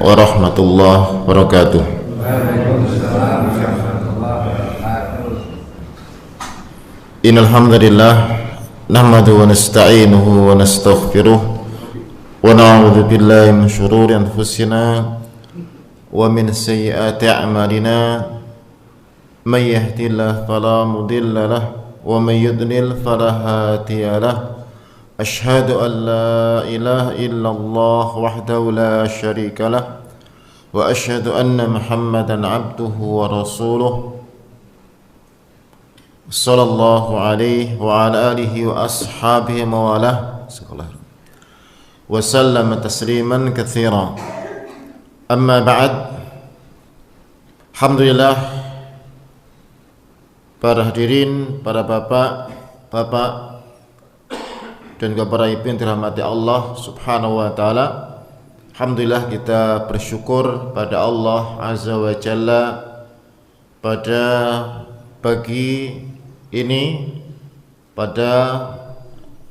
warahmatullahi wabarakatuh. Innal hamdalillah nahmaduhu wa nasta'inuhu wa nastaghfiruh wa na'udzu billahi min shururi anfusina wa min sayyiati a'malina may yahdihillahu fala mudilla lahu wa may yudlil fala hadiya lahu. Ashhadu an la ilaha illallah wahdahu la syarika lah wa ashhadu anna Muhammadan abduhu wa rasuluh sallallahu alaihi wa ala alihi wa ashabihi mawalah wa sallama tasliman katsira. Amma ba'd. Alhamdulillah, para hadirin, para bapak dan juga para ibu yang dirahmati Allah Subhanahu wa taala. Alhamdulillah, kita bersyukur pada Allah Azza wa Jalla pada pagi ini, pada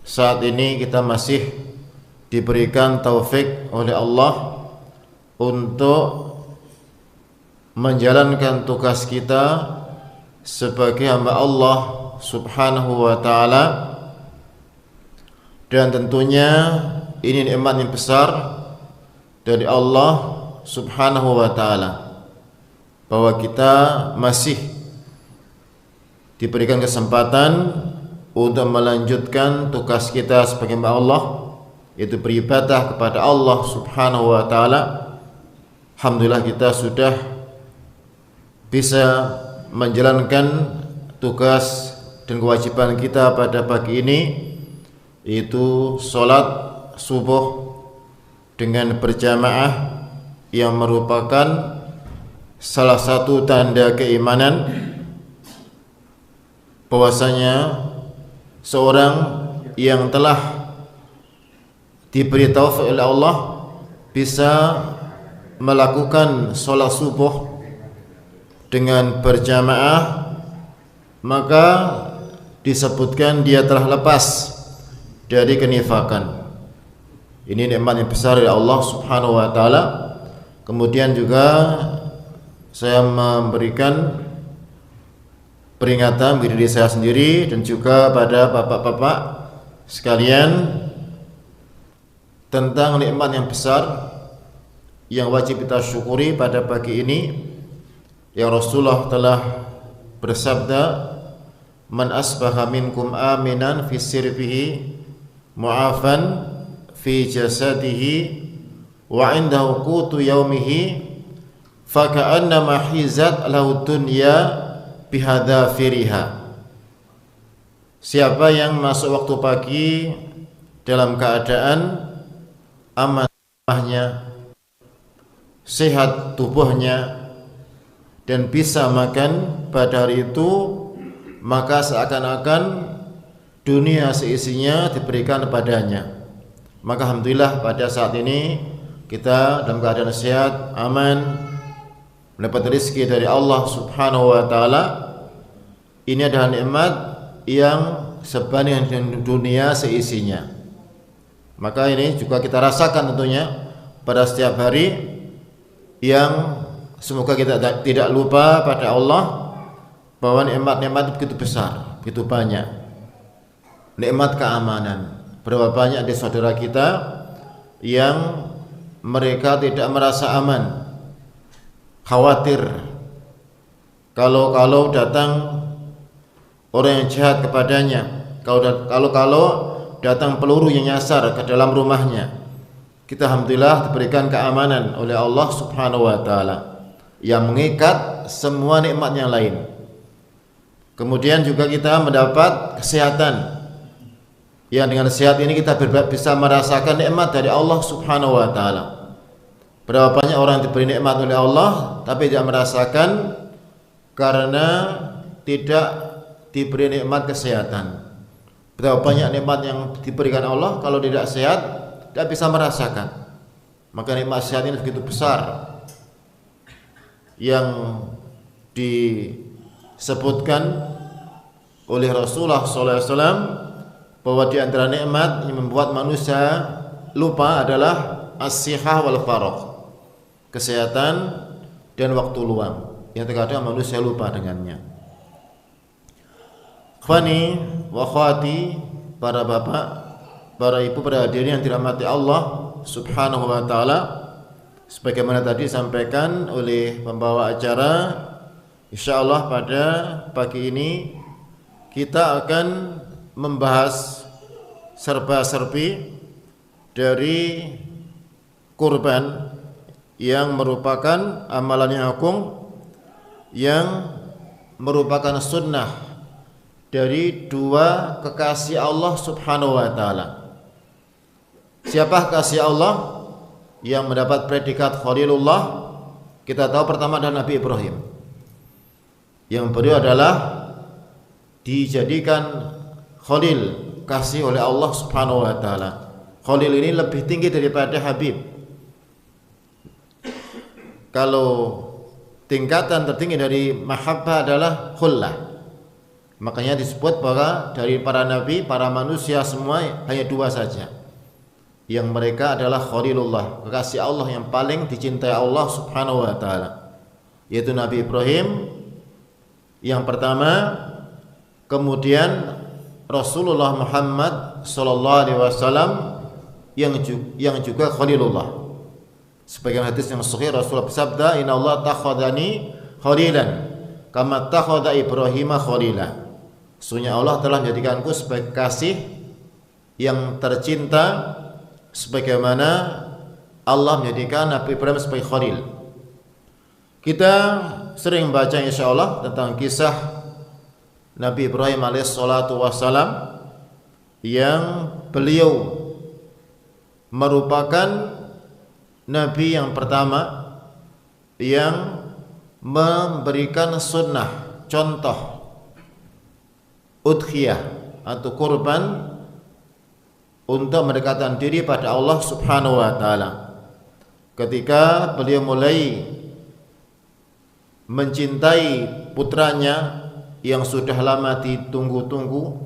saat ini kita masih diberikan taufik oleh Allah untuk menjalankan tugas kita sebagai hamba Allah Subhanahu wa taala. Dan tentunya ini nikmat yang besar dari Allah Subhanahu wa taala bahwa kita masih diberikan kesempatan untuk melanjutkan tugas kita sebagai hamba Allah, yaitu beribadah kepada Allah Subhanahu wa taala. Alhamdulillah, kita sudah bisa menjalankan tugas dan kewajiban kita pada pagi ini, yaitu sholat subuh dengan berjamaah yang merupakan salah satu tanda keimanan bahwasanya seorang yang telah diberi taufik oleh Allah bisa melakukan sholat subuh dengan berjamaah, maka disebutkan dia telah lepas dari kenifakan. Ini nikmat yang besar dari Allah Subhanahu wa taala. Kemudian juga saya memberikan peringatan bagi diri saya sendiri dan juga pada bapak-bapak sekalian tentang nikmat yang besar yang wajib kita syukuri pada pagi ini, yang Rasulullah telah bersabda, "Man asbaha minkum aminan fi sirbihi mu'afan fi jasadihi wa 'indahu qutu yaumihi faka'annama hizat lahu dunya bihadzafiriha." Siapa yang masuk waktu pagi dalam keadaan aman rumahnya, sehat tubuhnya, dan bisa makan pada hari itu, maka seakan-akan dunia seisinya diberikan kepadanya. Maka alhamdulillah, pada saat ini kita dalam keadaan sehat, aman, mendapat rezeki dari Allah Subhanahu wa taala. Ini adalah nikmat yang sebanding dengan dunia seisinya. Maka ini juga kita rasakan tentunya pada setiap hari, yang semoga kita tidak lupa pada Allah bahwa nikmat-nikmat begitu besar, begitu banyak. Nikmat keamanan, berapa banyak di saudara kita yang mereka tidak merasa aman, khawatir kalau datang orang yang jahat kepadanya, kalau datang peluru yang nyasar ke dalam rumahnya. Kita alhamdulillah diberikan keamanan oleh Allah Subhanahu wa taala yang mengikat semua nikmat yang lain. Kemudian juga kita mendapat kesehatan, yang dengan sehat ini kita bisa merasakan nikmat dari Allah Subhanahu wa taala. Berapa banyak orang diberi nikmat oleh Allah tapi tidak merasakan karena tidak diberi nikmat kesehatan. Berapa banyak nikmat yang diberikan Allah, kalau tidak sehat tidak bisa merasakan. Maka nikmat sehat ini begitu besar, yang disebutkan oleh Rasulullah SAW bahwa di antara nikmat yang membuat manusia lupa adalah as-sihah wal faragh, kesehatan, dan waktu luang yang terkadang manusia lupa dengannya. Ikhwani wa akhwati, para bapak, para ibu, para hadirin yang dirahmati Allah Subhanahu wa taala, sebagaimana tadi disampaikan oleh pembawa acara, insyaallah pada pagi ini kita akan membahas serba-serbi dari kurban yang merupakan amalan yang agung, yang merupakan sunnah dari dua kekasih Allah Subhanahu wa taala. Siapa kekasih Allah yang mendapat predikat Khalilullah? Kita tahu pertama adalah Nabi Ibrahim, yang beliau adalah dijadikan Khalil, kasih oleh Allah Subhanahu wa taala. Khalil ini lebih tinggi daripada Habib. Kalau tingkatan tertinggi dari mahabbah adalah khullah. Makanya disebut bahwa dari para nabi, para manusia semua hanya dua saja yang mereka adalah Khalilullah, kekasih Allah yang paling dicintai Allah Subhanahu wa taala, yaitu Nabi Ibrahim yang pertama, kemudian Rasulullah Muhammad sallallahu alaihi wasallam yang juga Khalilullah. Sebagian hadis yang sahih, Rasulullah bersabda, "Inna Allah takhadani khalilan kama takhadha Ibrahim khalila." Sesungguhnya Allah telah menjadikanku sebagai kasih yang tercinta sebagaimana Allah menjadikan Nabi Ibrahim sebagai khalil. Kita sering baca insyaallah tentang kisah Nabi Ibrahim alaihissalatu wassalam, yang beliau merupakan Nabi yang pertama yang memberikan sunnah, contoh udhiyah atau kurban untuk mendekatkan diri pada Allah Subhanahu wa taala. Ketika beliau mulai mencintai putranya yang sudah lama ditunggu-tunggu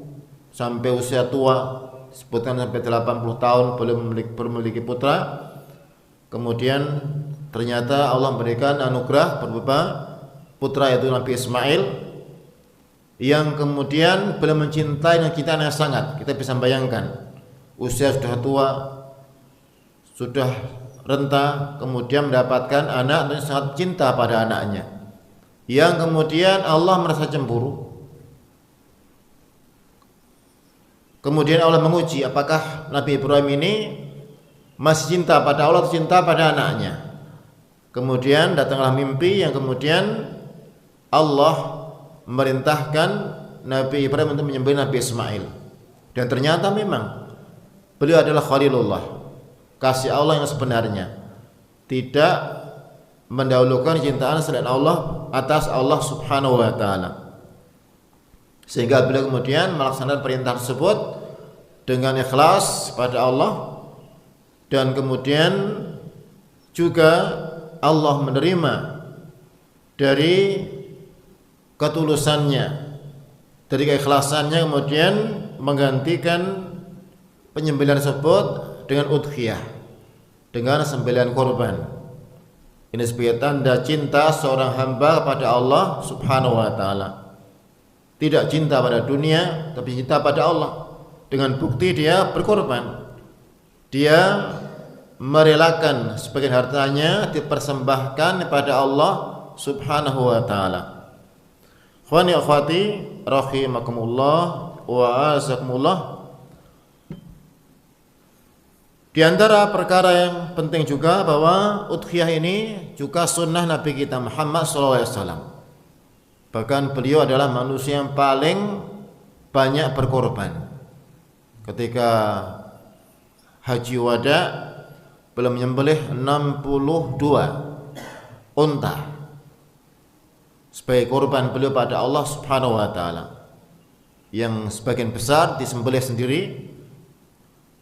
sampai usia tua, sebutkan sampai 80 tahun belum memiliki putra. Kemudian ternyata Allah memberikan anugerah berupa putra, yaitu Nabi Ismail, yang kemudian beliau mencintai dengan cinta yang sangat. Kita bisa bayangkan, usia sudah tua, sudah renta, kemudian mendapatkan anak dan sangat cinta pada anaknya, yang kemudian Allah merasa cemburu. Kemudian Allah menguji apakah Nabi Ibrahim ini masih cinta pada Allah atau cinta pada anaknya. Kemudian datanglah mimpi yang kemudian Allah memerintahkan Nabi Ibrahim untuk menyembelih Nabi Ismail. Dan ternyata memang beliau adalah Khalilullah, kasih Allah yang sebenarnya, tidak mendahulukan cintaan selain Allah atas Allah Subhanahu wa taala. Sehingga beliau kemudian melaksanakan perintah tersebut dengan ikhlas pada Allah, dan kemudian juga Allah menerima dari ketulusannya, dari keikhlasannya, kemudian menggantikan penyembelihan tersebut dengan udhiyah, dengan sembelihan korban. Ini sebagai tanda cinta seorang hamba kepada Allah Subhanahu wa taala. Tidak cinta pada dunia, tapi cinta pada Allah. Dengan bukti dia berkorban. Dia merelakan sebagian hartanya dipersembahkan kepada Allah Subhanahu wa taala. Ikhwani akhwati rahimakumullah wa azakumullah. Di antara perkara yang penting juga bahwa udhiyah ini juga sunnah Nabi kita Muhammad SAW. Bahkan beliau adalah manusia yang paling banyak berkorban. Ketika Haji Wada, beliau menyembelih 62 unta sebagai korban beliau pada Allah Subhanahu wa taala, yang sebagian besar disembelih sendiri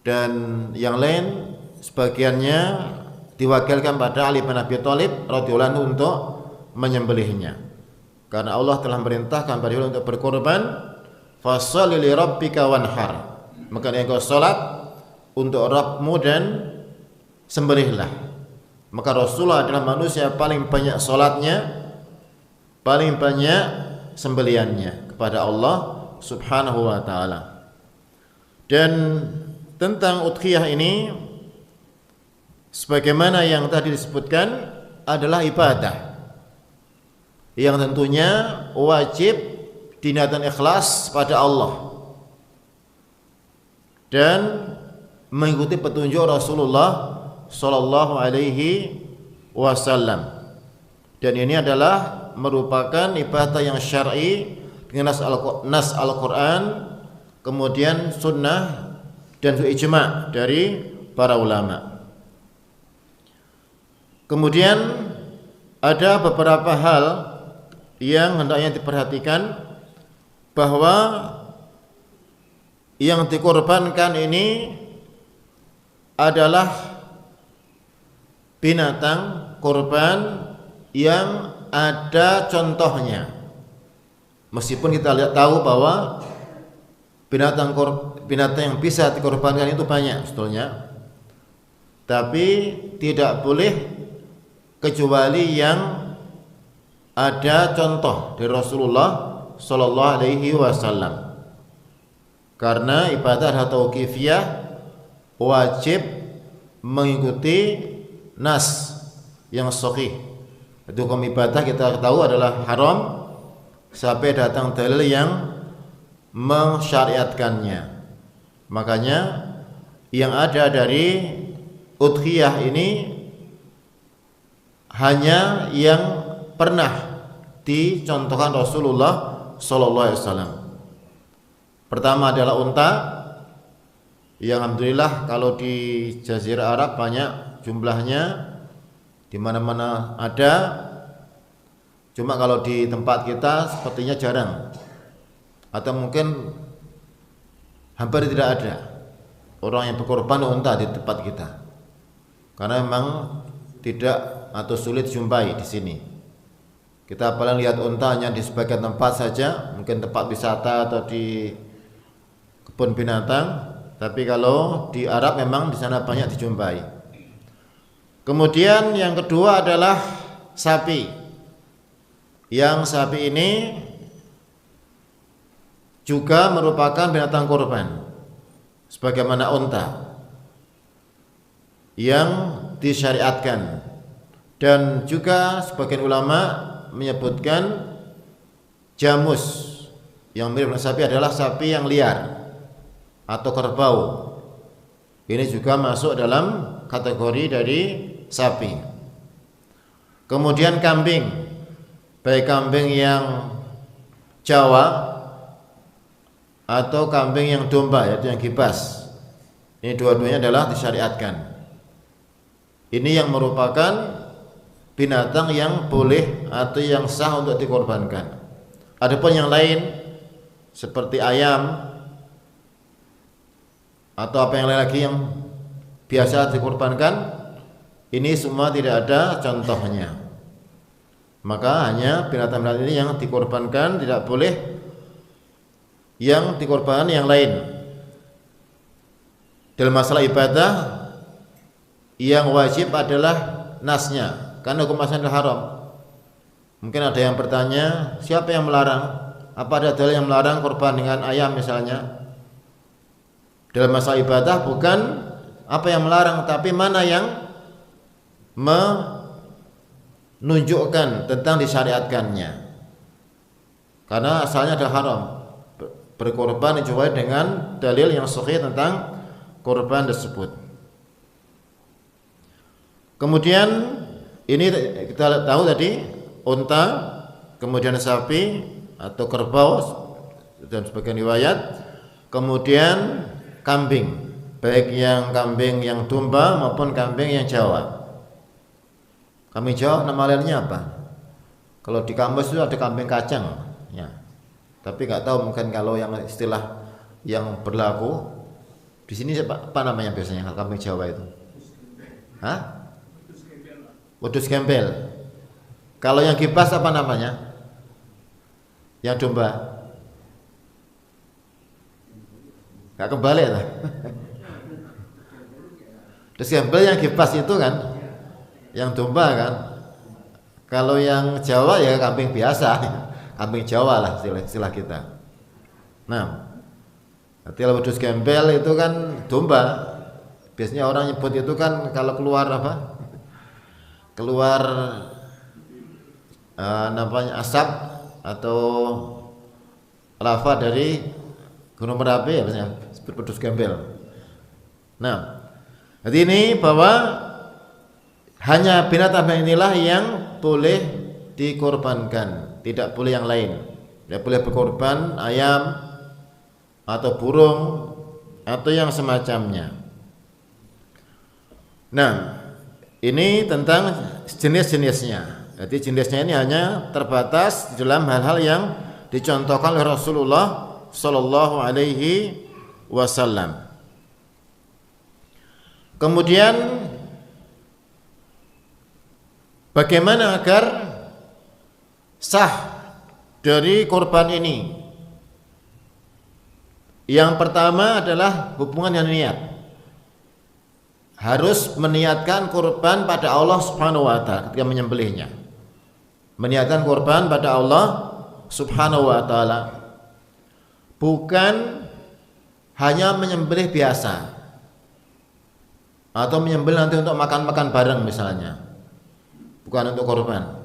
dan yang lain sebagiannya diwakilkan pada Ali bin Abi Thalib radhiyallahu anhu untuk menyembelihnya, karena Allah telah memerintahkan pada beliau untuk berkorban. Fasholli li rabbika wanhar, maka engkau salat untuk Rabbmu dan sembelihlah. Maka Rasulullah adalah manusia paling banyak salatnya, paling banyak sembeliannya kepada Allah Subhanahu wa taala. Dan tentang udhiyah ini sebagaimana yang tadi disebutkan adalah ibadah yang tentunya wajib diniatkan ikhlas pada Allah dan mengikuti petunjuk Rasulullah sallallahu alaihi wasallam. Dan ini adalah merupakan ibadah yang syar'i dengan nas Al-Qur'an, kemudian sunnah dan ijma' dari para ulama. Kemudian ada beberapa hal yang hendaknya diperhatikan, bahwa yang dikorbankan ini adalah binatang korban yang ada contohnya. Meskipun kita tahu bahwa binatang yang bisa dikorbankan itu banyak sebetulnya, tapi tidak boleh kecuali yang ada contoh dari Rasulullah sallallahu alaihi wasallam. Karena ibadah adalah tauqifiyah, wajib mengikuti nas yang sahih. Itu hukum ibadah kita tahu adalah haram sampai datang dalil yang mensyariatkannya. Makanya yang ada dari udhiyah ini hanya yang pernah dicontohkan Rasulullah sallallahu alaihi wasallam. Pertama adalah unta, yang alhamdulillah kalau di Jazirah Arab banyak jumlahnya, di mana-mana ada. Cuma kalau di tempat kita sepertinya jarang, atau mungkin hampir tidak ada orang yang berkorban unta di tempat kita, karena memang tidak atau sulit jumpai di sini. Kita paling lihat unta hanya di sebagian tempat saja, mungkin tempat wisata atau di kebun binatang. Tapi kalau di Arab memang di sana banyak dijumpai. Kemudian yang kedua adalah sapi. Yang sapi ini juga merupakan binatang korban sebagaimana unta yang disyariatkan. Dan juga sebagian ulama menyebutkan jamus yang mirip dengan sapi adalah sapi yang liar atau kerbau. Ini juga masuk dalam kategori dari sapi. Kemudian kambing, baik kambing yang Jawa atau kambing yang domba, yaitu yang kibas. Ini dua-duanya adalah disyariatkan. Ini yang merupakan binatang yang boleh atau yang sah untuk dikorbankan. Adapun yang lain seperti ayam atau apa yang lain lagi yang biasa dikorbankan, ini semua tidak ada contohnya. Maka hanya binatang-binatang ini yang dikorbankan, tidak boleh yang dikorbankan yang lain. Dalam masalah ibadah yang wajib adalah nasnya, karena hukum asalnya haram. Mungkin ada yang bertanya, siapa yang melarang? Apa ada dalil yang melarang korban dengan ayam misalnya? Dalam masalah ibadah bukan apa yang melarang, tapi mana yang menunjukkan tentang disyariatkannya. Karena asalnya adalah haram berkorban kecuali dengan dalil yang sahih tentang korban tersebut. Kemudian ini kita tahu tadi unta, kemudian sapi atau kerbau dan sebagian riwayat, kemudian kambing, baik yang kambing yang domba maupun kambing yang Jawa. Kambing Jawa nama lainnya apa? Kalau di kampus itu ada kambing kacang, ya. Tapi nggak tahu mungkin kalau yang istilah yang berlaku di sini apa namanya biasanya kambing Jawa itu? Hah? Wedhus gembel. Kalau yang kibas apa namanya? Yang domba? Gak kembali lah. Wedhus gembel yang kibas itu kan yang domba kan. Kalau yang Jawa ya kambing biasa, kambing Jawa lah istilah kita. Nah, kalau wedhus gembel itu kan domba. Biasanya orang nyebut itu kan kalau keluar apa? Keluar namanya asap atau lava dari Gunung Merapi ya biasanya seperti wedhus gembel. Nah, jadi ini bahwa hanya binatang inilah yang boleh dikorbankan, tidak boleh yang lain. Tidak boleh berkorban ayam atau burung atau yang semacamnya. Nah, ini tentang jenis-jenisnya. Jadi jenisnya ini hanya terbatas dalam hal-hal yang dicontohkan oleh Rasulullah Sallallahu Alaihi Wasallam. Kemudian bagaimana agar sah dari korban ini? Yang pertama adalah hubungan dengan niat. Harus meniatkan korban pada Allah Subhanahu wa taala ketika menyembelihnya. Meniatkan korban pada Allah Subhanahu wa taala. Bukan hanya menyembelih biasa atau menyembelih nanti untuk makan-makan bareng misalnya. Bukan untuk korban.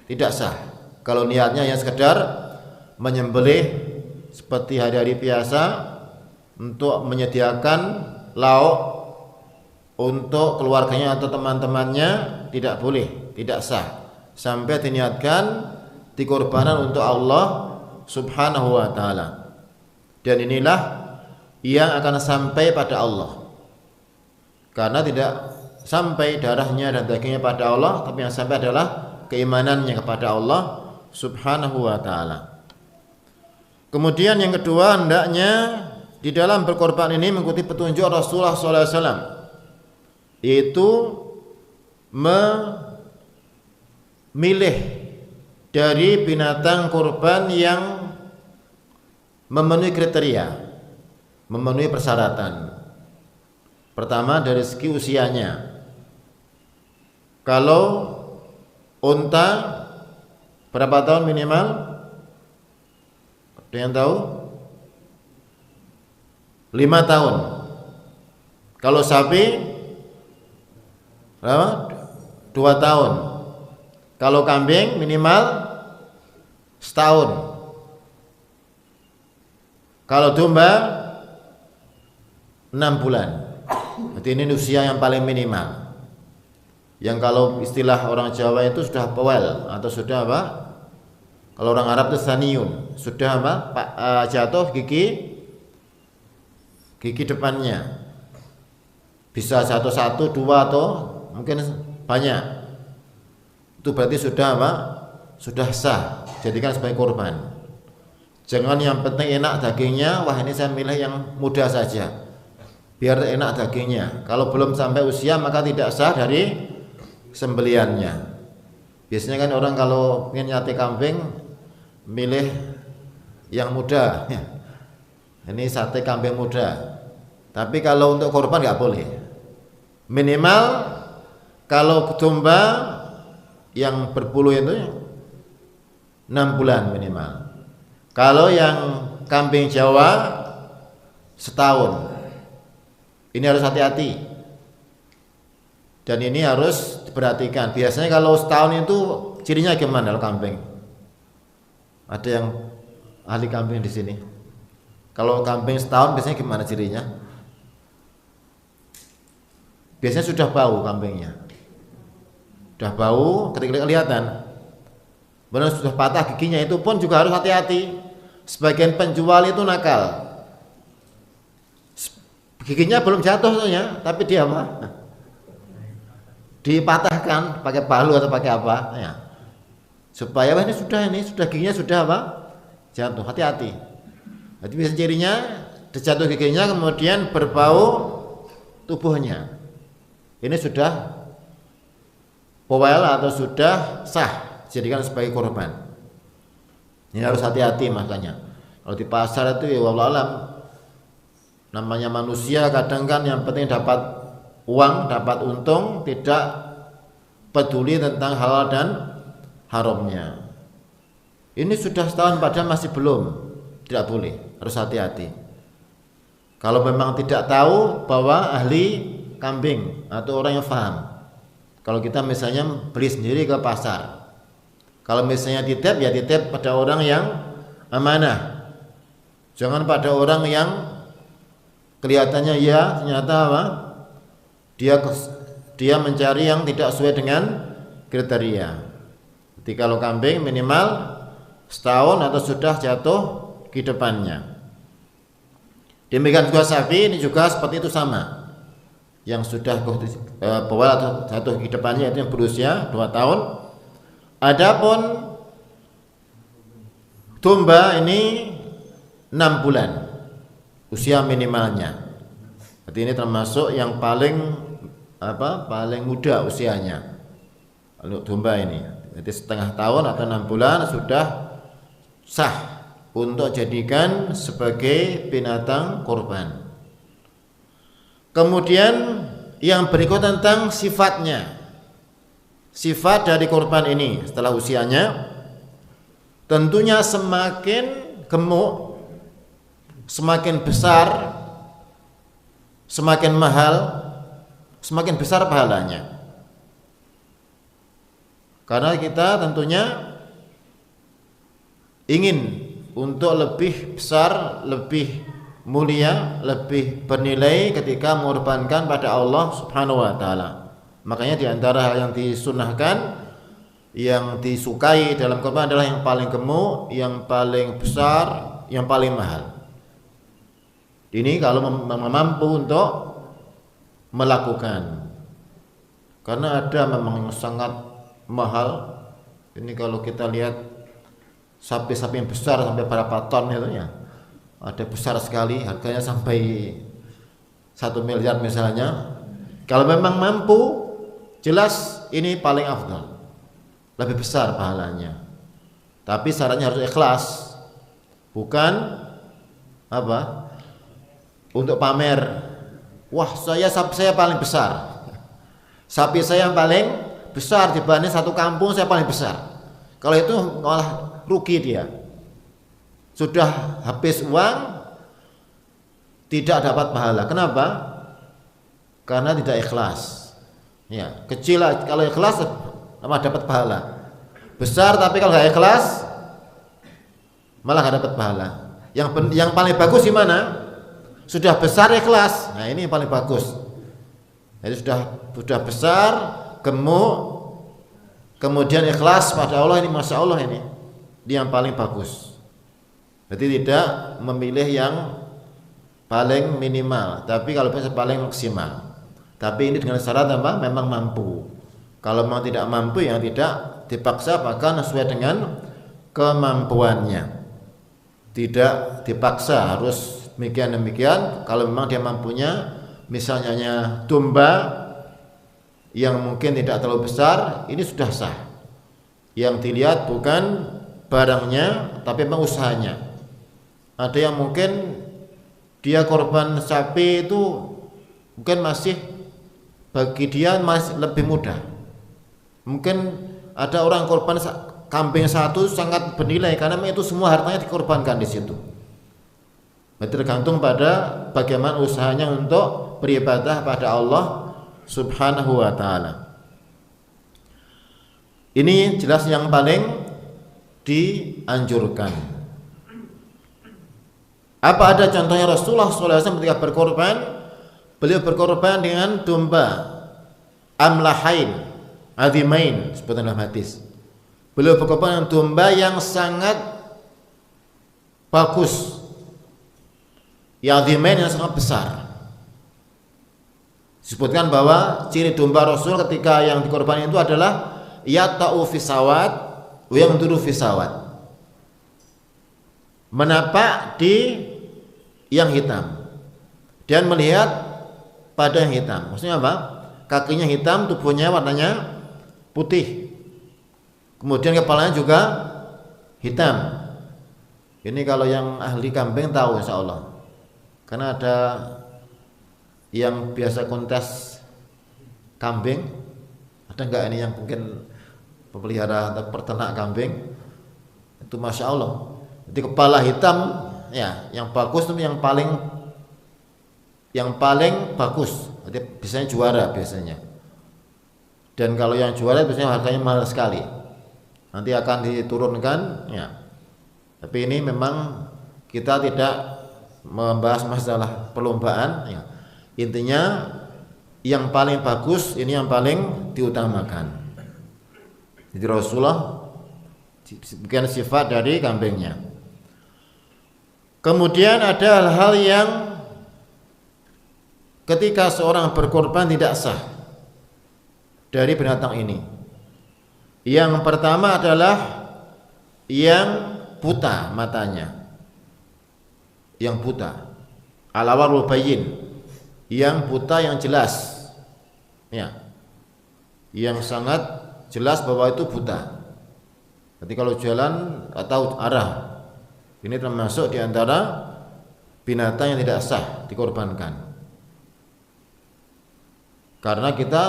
Tidak sah. Kalau niatnya yang sekedar menyembelih seperti hari-hari biasa untuk menyediakan lauk untuk keluarganya atau teman-temannya, tidak boleh, tidak sah sampai diniatkan dikorbanan untuk Allah Subhanahu wa taala. Dan inilah yang akan sampai pada Allah. Karena tidak sampai darahnya dan dagingnya pada Allah, tapi yang sampai adalah keimanannya kepada Allah Subhanahu wa taala. Kemudian yang kedua, hendaknya di dalam berkorban ini mengikuti petunjuk Rasulullah sallallahu alaihi wasallam, yaitu memilih dari binatang kurban yang memenuhi kriteria, memenuhi persyaratan. Pertama dari segi usianya. Kalau unta berapa tahun minimal? Ada yang tahu? 5 tahun. Kalau sapi berapa? 2 tahun. Kalau kambing minimal setahun. Kalau domba 6 bulan. Berarti ini usia yang paling minimal. Yang kalau istilah orang Jawa itu sudah powel atau sudah apa? Kalau orang Arab itu saniyun, sudah apa? Jatuh gigi depannya. Bisa satu, dua atau mungkin banyak. Itu berarti sudah apa? Sudah sah, jadikan sebagai korban. Jangan yang penting enak dagingnya, wah ini saya milih yang muda saja, biar enak dagingnya. Kalau belum sampai usia maka tidak sah dari sembeliannya. Biasanya kan orang kalau ingin nyate kambing milih yang muda. Ini sate kambing muda. Tapi kalau untuk korban nggak boleh. Minimal kalau domba yang berbulu itu 6 bulan minimal. Kalau yang kambing Jawa setahun. Ini harus hati-hati. Dan ini harus diperhatikan. Biasanya kalau setahun itu cirinya gimana kalau kambing? Ada yang ahli kambing di sini? Kalau kambing setahun biasanya gimana cirinya? Biasanya sudah bau kambingnya. Sudah bau ketika kelihatan. Benar sudah patah giginya, itu pun juga harus hati-hati. Sebagian penjual itu nakal. Giginya belum jatuh soalnya, tapi dia apa? Dipatahkan pakai palu atau pakai apa? Ya. Supaya ini sudah giginya sudah apa? Jatuh. Hati-hati. Jadi biasanya cirinya terjatuh giginya kemudian berbau tubuhnya. Ini sudah powel atau sudah sah jadikan sebagai korban. Ini harus hati-hati makanya. Kalau di pasar itu ya wallahu alam, namanya manusia kadang kan yang penting dapat uang, dapat untung, tidak peduli tentang halal dan haramnya. Ini sudah setahun padahal masih belum, tidak boleh, harus hati-hati. Kalau memang tidak tahu bahwa ahli kambing atau orang yang paham. Kalau kita misalnya beli sendiri ke pasar, kalau misalnya titip ya titip pada orang yang amanah, jangan pada orang yang kelihatannya ya ternyata apa? Dia mencari yang tidak sesuai dengan kriteria. Jadi kalau kambing minimal setahun atau sudah jatuh ke depannya. Demikian juga sapi ini juga seperti itu sama. Yang sudah bawal atau jatuh ke depannya itu yang berusia 2 tahun. Adapun domba ini 6 bulan usia minimalnya. Berarti ini termasuk yang paling muda usianya. Untuk domba ini. Jadi setengah tahun atau 6 bulan sudah sah untuk jadikan sebagai binatang kurban. Kemudian yang berikut tentang sifatnya. Sifat dari kurban ini setelah usianya tentunya semakin gemuk, semakin besar, semakin mahal, semakin besar pahalanya. Karena kita tentunya ingin untuk lebih besar, lebih mulia, lebih bernilai ketika mengorbankan pada Allah Subhanahu wa taala. Makanya di antara hal yang disunahkan, yang disukai dalam kurban adalah yang paling gemuk, yang paling besar, yang paling mahal. Ini kalau mampu untuk melakukan. Karena ada memang sangat mahal. Ini kalau kita lihat sapi-sapi yang besar sampai berapa ton itu ya. Ada besar sekali, harganya sampai 1 miliar misalnya. Kalau memang mampu, jelas ini paling afdal, lebih besar pahalanya. Tapi syaratnya harus ikhlas, bukan untuk pamer. Wah, sapi saya paling besar, sapi saya yang paling besar dibanding satu kampung, saya paling besar. Kalau itu malah rugi dia. Sudah habis uang, tidak dapat pahala. Kenapa? Karena tidak ikhlas. Ya, kecil kalau ikhlas malah dapat pahala. Besar tapi kalau nggak ikhlas malah nggak dapat pahala. Yang paling bagus gimana? Sudah besar ikhlas. Nah, ini yang paling bagus. Jadi sudah besar, gemuk, kemudian ikhlas pada Allah, ini masya Allah ini yang paling bagus. Berarti tidak memilih yang paling minimal, tapi kalau bisa paling maksimal. Tapi ini dengan syarat apa? Memang mampu. Kalau memang tidak mampu, yang tidak dipaksa, maka sesuai dengan kemampuannya. Tidak dipaksa harus demikian. Kalau memang dia mampunya, misalnya domba yang mungkin tidak terlalu besar, ini sudah sah. Yang dilihat bukan barangnya, tapi memang usahanya. Ada yang mungkin dia korban sapi itu mungkin masih bagi dia masih lebih mudah. Mungkin ada orang korban kambing satu sangat bernilai karena itu semua hartanya dikorbankan di situ. Berarti tergantung pada bagaimana usahanya untuk beribadah pada Allah Subhanahu wa taala. Ini jelas yang paling dianjurkan. Apa ada contohnya Rasulullah SAW ketika berkorban? Beliau berkorban dengan domba amlahain, azimain, sebutan dalam hadis. Beliau berkorban dengan domba yang sangat bagus, ya azimain, yang sangat besar. Disebutkan bahwa ciri domba Rasul ketika yang dikorban itu adalah yata'u fisawat wa yamduru fisawat, menapak di yang hitam dan melihat pada yang hitam. Maksudnya apa? Kakinya hitam, tubuhnya warnanya putih, kemudian kepalanya juga hitam. Ini kalau yang ahli kambing tahu insya Allah, karena ada yang biasa kontes kambing, Ada enggak ini yang mungkin pemelihara atau peternak kambing? Itu masya Allah. Jadi kepala hitam ya, yang bagus itu yang paling bagus. Jadi biasanya juara biasanya. Dan kalau yang juara biasanya harganya mahal sekali. Nanti akan diturunkan ya. Tapi ini memang kita tidak membahas masalah perlombaan ya. Intinya yang paling bagus ini yang paling diutamakan. Jadi Rasulullah bukan sifat dari kambingnya. Kemudian ada hal-hal yang ketika seorang berkorban tidak sah dari binatang ini. Yang pertama adalah yang buta matanya. Yang buta. Al-awarul bayyin. Yang buta yang jelas. Ya. Yang sangat jelas bahwa itu buta. Jadi kalau jalan atau arah, ini termasuk di antara binatang yang tidak sah dikorbankan. Karena kita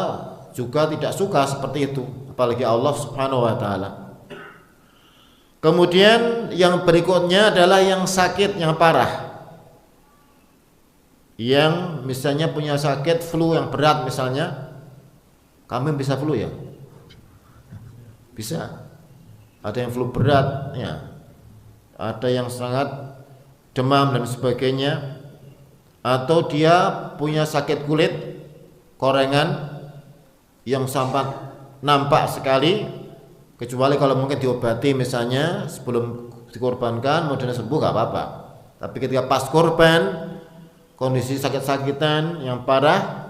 juga tidak suka seperti itu, apalagi Allah Subhanahu wa taala. Kemudian yang berikutnya adalah yang sakit yang parah. Yang misalnya punya sakit flu yang berat misalnya. Kambing bisa flu ya? Bisa. Ada yang flu berat ya. Ada yang sangat demam dan sebagainya. Atau dia punya sakit kulit, korengan yang sampai nampak sekali, kecuali kalau mungkin diobati misalnya sebelum dikorbankan kemudian sembuh gak apa-apa. Tapi ketika pas korban kondisi sakit-sakitan yang parah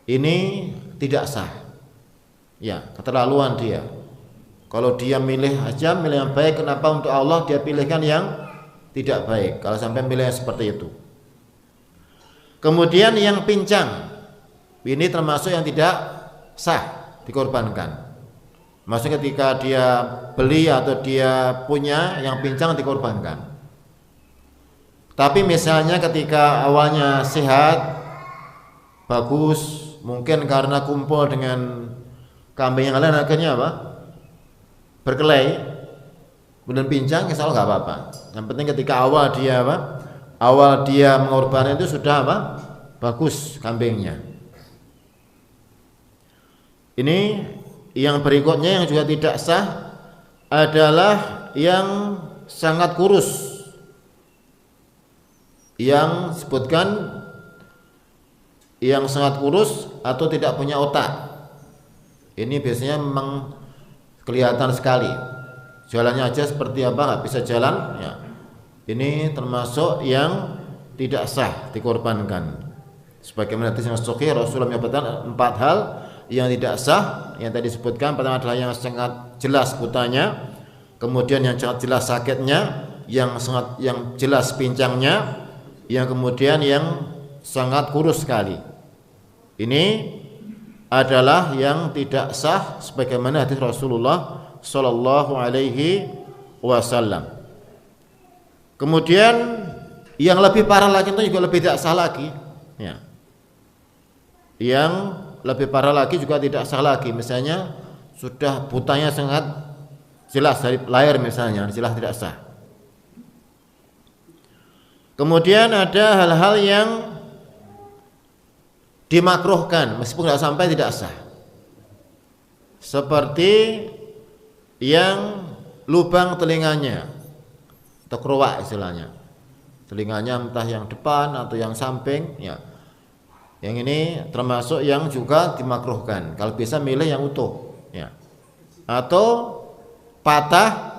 ini tidak sah. Ya, keterlaluan dia. Kalau dia milih yang baik, kenapa untuk Allah dia pilihkan yang tidak baik? Kalau sampai milih yang seperti itu. Kemudian yang pincang, ini termasuk yang tidak sah dikorbankan. Maksudnya ketika dia beli atau dia punya yang pincang dikorbankan. Tapi misalnya ketika awalnya sehat, bagus, mungkin karena kumpul dengan kambing yang lain akhirnya apa? Berkelahi, kemudian pincang, insya Allah nggak apa-apa. Yang penting ketika awal dia apa? Awal dia mengorbankan itu sudah apa? Bagus kambingnya. Ini yang berikutnya yang juga tidak sah adalah yang sangat kurus. Yang sebutkan yang sangat kurus atau tidak punya otak. Ini biasanya memang kelihatan sekali. Jalannya aja seperti apa, nggak bisa jalan ya. Ini termasuk yang tidak sah dikorbankan. Sebagaimana hadis yang sahih Rasulullah menyebutkan 4 hal yang tidak sah yang tadi disebutkan. Pertama adalah yang sangat jelas butanya, kemudian yang sangat jelas sakitnya, yang jelas pincangnya, yang kemudian yang sangat kurus sekali. Ini adalah yang tidak sah sebagaimana hadis Rasulullah sallallahu alaihi wasallam. Kemudian yang lebih parah lagi itu juga lebih tidak sah lagi ya. Yang lebih parah lagi juga tidak sah lagi, misalnya sudah butanya sangat jelas dari lahir misalnya, jelas tidak sah. Kemudian ada hal-hal yang dimakruhkan meskipun tidak sampai tidak sah. Seperti yang lubang telinganya atau keruak istilahnya. Telinganya entah yang depan atau yang samping ya. Yang ini termasuk yang juga dimakruhkan. Kalau bisa milih yang utuh ya. Atau patah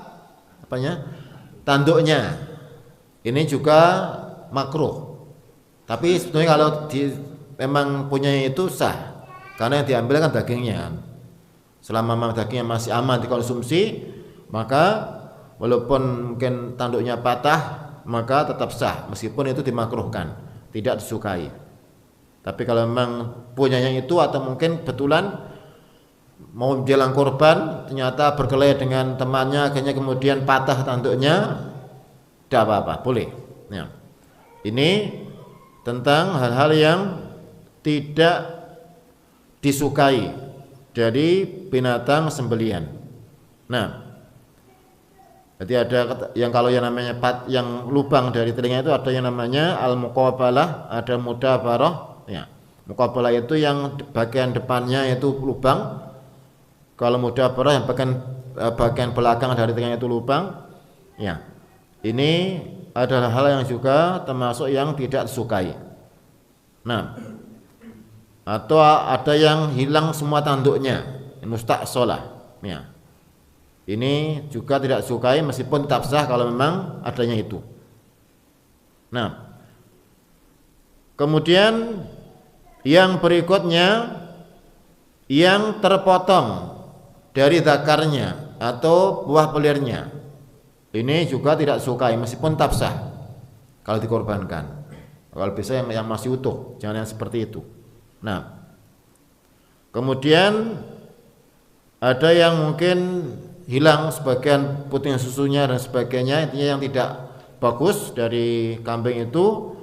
tanduknya. Ini juga makruh. Tapi sebetulnya kalau memang punya itu sah, karena yang diambil kan dagingnya. Selama dagingnya masih aman dikonsumsi, maka walaupun mungkin tanduknya patah, maka tetap sah meskipun itu dimakruhkan, tidak disukai. Tapi kalau memang punyanya itu atau mungkin betulan mau menjelang korban ternyata berkelahi dengan temannya, akhirnya kemudian patah tanduknya, tidak apa-apa, boleh ya. Ini tentang hal-hal yang tidak disukai dari binatang sembelian. Nah, jadi ada yang kalau yang namanya yang lubang dari telinga itu ada yang namanya al-muqabalah, ada mudabarah. Ya. Muqabalah itu yang bagian depannya itu lubang. Kalau mudabarah yang bagian belakang dari telinga itu lubang. Ya. Ini adalah hal yang juga termasuk yang tidak disukai. Nah, atau ada yang hilang semua tanduknya, musta'salah. Ya. Ini juga tidak sukai meskipun tetap sah kalau memang adanya itu. Nah, kemudian yang berikutnya yang terpotong dari zakarnya atau buah pelirnya. Ini juga tidak sukai meskipun tetap sah kalau dikorbankan. Kalau bisa yang masih utuh, jangan yang seperti itu. Nah, kemudian ada yang mungkin hilang sebagian puting susunya dan sebagainya, intinya yang tidak bagus dari kambing itu,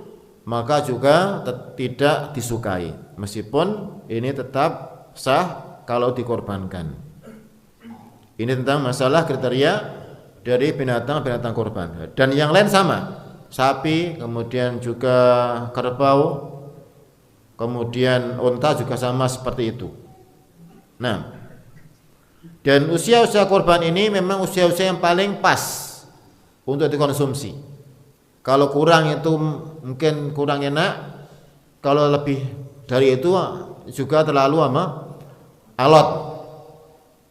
maka juga tidak disukai meskipun ini tetap sah kalau dikorbankan. Ini tentang masalah kriteria dari binatang-binatang korban. Dan yang lain sama, sapi, kemudian juga kerbau, kemudian unta juga sama seperti itu. Nah, dan usia-usia korban ini memang usia-usia yang paling pas untuk dikonsumsi. Kalau kurang itu mungkin kurang enak, kalau lebih dari itu juga terlalu alot.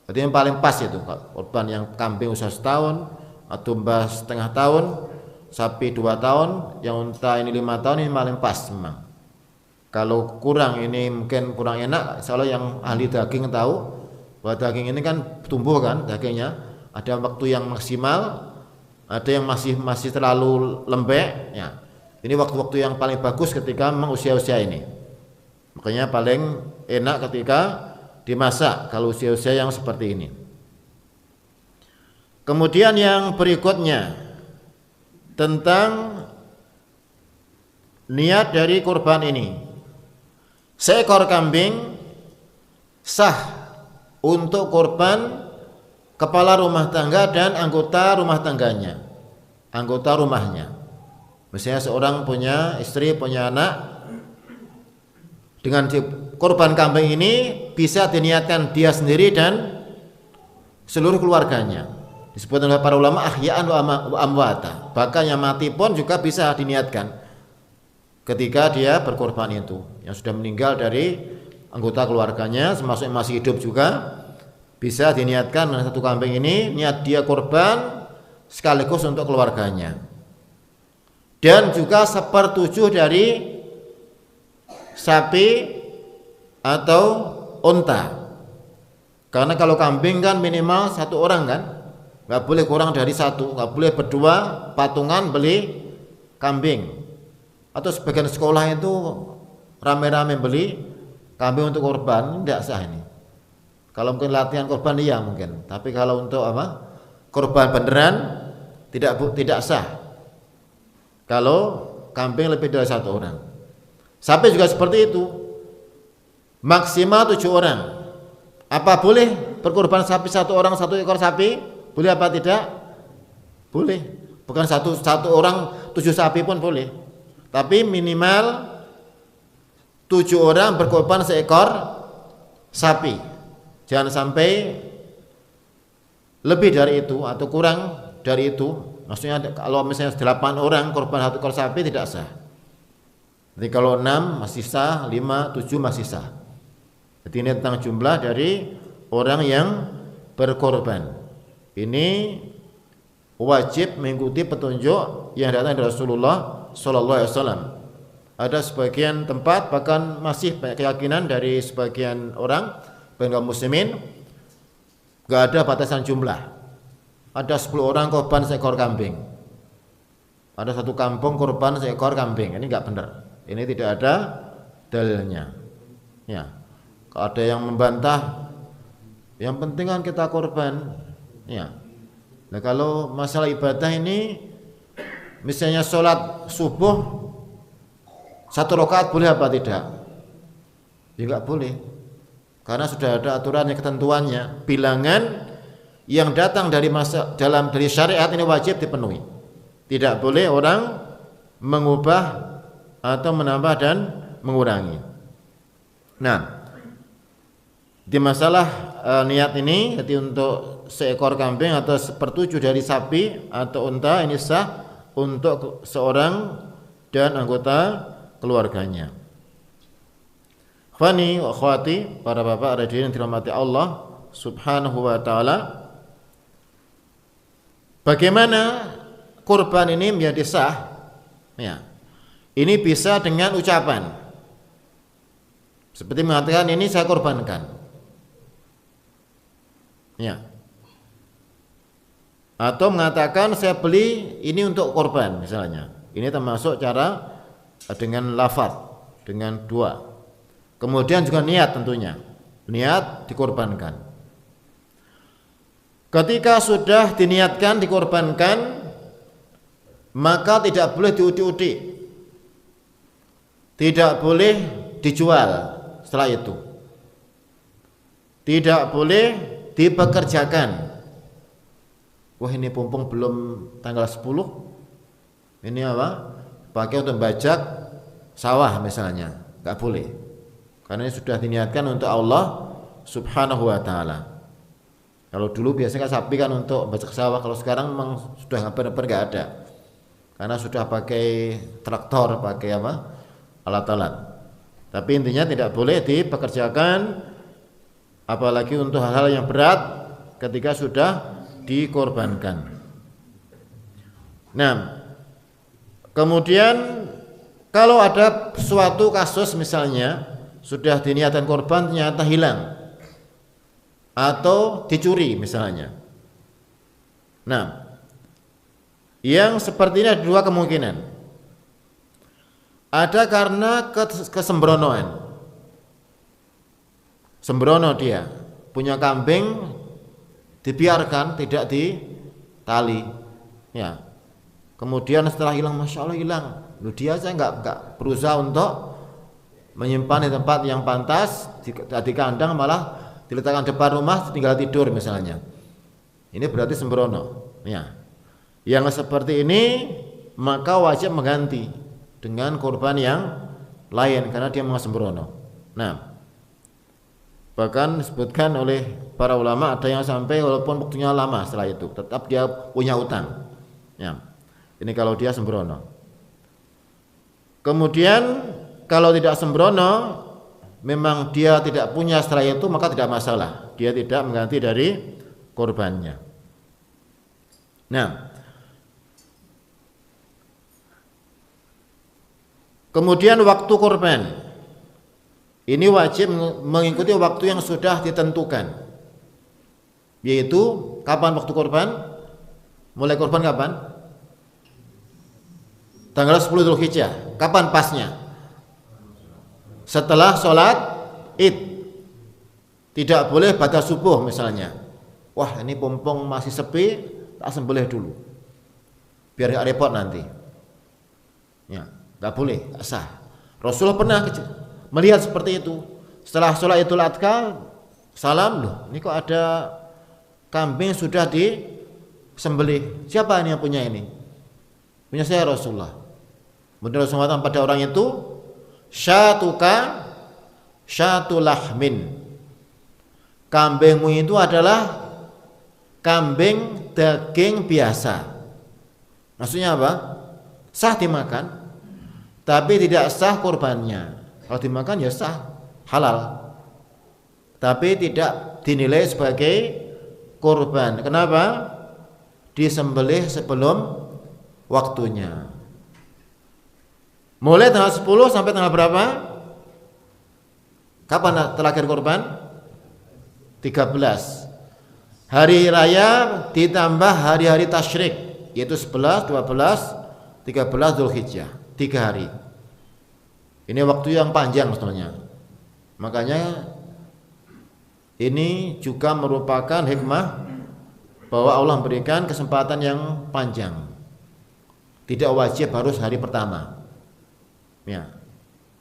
Jadi yang paling pas itu korban yang kambing usia setahun, atau domba setengah tahun, sapi 2 tahun, yang unta ini 5 tahun, ini paling pas memang. Kalau kurang ini mungkin kurang enak, soalnya yang ahli daging tahu bahwa daging ini kan tumbuh kan dagingnya, ada waktu yang maksimal, ada yang masih terlalu lembek ya. Ini waktu-waktu yang paling bagus ketika memang usia-usia ini. Makanya paling enak ketika dimasak kalau usia-usia yang seperti ini. Kemudian yang berikutnya tentang niat dari kurban ini. Seekor kambing sah untuk korban kepala rumah tangga dan anggota rumah tangganya, anggota rumahnya. Misalnya seorang punya istri, punya anak, dengan korban kambing ini bisa diniatkan dia sendiri dan seluruh keluarganya. Disebut oleh para ulama ahya'an wa amwata. Bahkan yang mati pun juga bisa diniatkan ketika dia berkorban itu, yang sudah meninggal dari anggota keluarganya, termasuk yang masih hidup juga bisa diniatkan dengan satu kambing ini, niat dia korban sekaligus untuk keluarganya. Dan juga 1/7 dari sapi atau unta. Karena kalau kambing kan minimal 1 orang kan, nggak boleh kurang dari 1, nggak boleh berdua patungan beli kambing. Atau sebagian sekolah itu rame-rame beli kambing untuk korban, tidak sah ini. Kalau mungkin latihan korban iya mungkin, tapi kalau untuk korban beneran tidak sah. Kalau kambing lebih dari 1 orang. Sapi juga seperti itu. Maksimal 7 orang. Apa boleh berkorban sapi 1 orang 1 ekor sapi? Boleh apa tidak? Boleh. Bukan satu orang 7 sapi pun boleh. Tapi minimal 7 orang berkorban seekor sapi. Jangan sampai lebih dari itu atau kurang dari itu. Maksudnya kalau misalnya 8 orang korban 1 ekor sapi tidak sah. Jadi kalau 6 masih sah, 5, 7 masih sah. Jadi ini tentang jumlah dari orang yang berkorban. Ini wajib mengikuti petunjuk yang datang dari Rasulullah sallallahu alaihi wasallam. Ada sebagian tempat bahkan masih banyak keyakinan dari sebagian orang kaum muslimin enggak ada batasan jumlah. Ada 10 orang korban seekor kambing. Ada 1 kampung korban seekor kambing. Ini enggak benar. Ini tidak ada dalilnya. Ya. Kalau ada yang membantah, yang penting kan kita korban. Ya. Nah, kalau masalah ibadah ini misalnya sholat subuh 1 rakaat boleh apa tidak? Ya enggak boleh. karena sudah ada aturannya, ketentuannya, bilangan yang datang dari dari syariat ini wajib dipenuhi. Tidak boleh orang mengubah atau menambah dan mengurangi. Nah, di masalah niat ini, jadi untuk seekor kambing atau sepertujuh dari sapi atau unta ini sah untuk seorang dan anggota keluarganya. Khwani wa akhwati, para bapak hadirin yang dirahmati Allah Subhanahu wa taala. Bagaimana kurban ini menjadi sah? Ya. Ini bisa dengan ucapan. Seperti mengatakan ini saya korbankan. Ya. Atau mengatakan saya beli ini untuk korban misalnya. Ini termasuk cara dengan lafaz, dengan dua. Kemudian juga niat tentunya. Niat dikorbankan. Ketika sudah diniatkan dikorbankan, maka tidak boleh diudik-udik. Tidak boleh dijual setelah itu. Tidak boleh dipekerjakan. Wah, ini pumpung belum tanggal 10. Ini apa? Pakai untuk bajak sawah misalnya. Enggak boleh. Karena ini sudah diniatkan untuk Allah Subhanahu wa taala. Kalau dulu biasanya kan sapi kan untuk bajak sawah, kalau sekarang memang sudah hampir-hampir enggak ada. Karena sudah pakai traktor, pakai apa? Alat-alat. Tapi intinya tidak boleh dipekerjakan, apalagi untuk hal-hal yang berat ketika sudah dikorbankan. Nah, kemudian kalau ada suatu kasus misalnya sudah diniatkan korban ternyata hilang atau dicuri misalnya. Nah, yang seperti ini ada dua kemungkinan. Ada karena kesembronoan. Sembrono dia punya kambing dibiarkan tidak ditali. Ya. Kemudian setelah hilang, masya Allah hilang. Loh, dia saya enggak berusaha untuk menyimpan di tempat yang pantas, di kandang malah diletakkan depan rumah tinggal tidur misalnya. Ini berarti sembrono. Ya. Yang seperti ini maka wajib mengganti dengan korban yang lain karena dia sembrono. Nah, bahkan disebutkan oleh para ulama ada yang sampai walaupun waktunya lama setelah itu tetap dia punya utang. Ya. Ini kalau dia sembrono. Kemudian kalau tidak sembrono, memang dia tidak punya setelah itu, maka tidak masalah. Dia tidak mengganti dari korbannya. Nah, kemudian waktu korban. Ini wajib mengikuti waktu yang sudah ditentukan. Yaitu kapan waktu korban? Mulai korban kapan? Tanggal 10 Dzulhijjah. Kapan pasnya? Setelah sholat Id. Tidak boleh pada subuh misalnya. Wah, ini pompong masih sepi, tak sembelih dulu biar gak repot nanti. Ya, gak boleh, gak sah. Rasulullah pernah melihat seperti itu. Setelah sholat Idul Adha, salam, loh ini kok ada kambing sudah disembelih. Siapa ini yang punya ini? Punya saya Rasulullah. Kemudian Rasulullah pada orang itu, syatuka syatulahmin. Kambingmu itu adalah kambing daging biasa. Maksudnya apa? Sah dimakan, tapi tidak sah kurbannya. Kalau dimakan ya sah, halal, tapi tidak dinilai sebagai kurban. Kenapa? Disembelih sebelum waktunya. Mulai tanggal 10 sampai tanggal berapa? Kapan terakhir korban? 13. Hari raya ditambah hari-hari tasyrik, yaitu 11, 12, 13 Dzulhijjah, 3 hari. Ini waktu yang panjang sebenarnya. Makanya ini juga merupakan hikmah bahwa Allah memberikan kesempatan yang panjang. Tidak wajib harus hari pertama. Ya.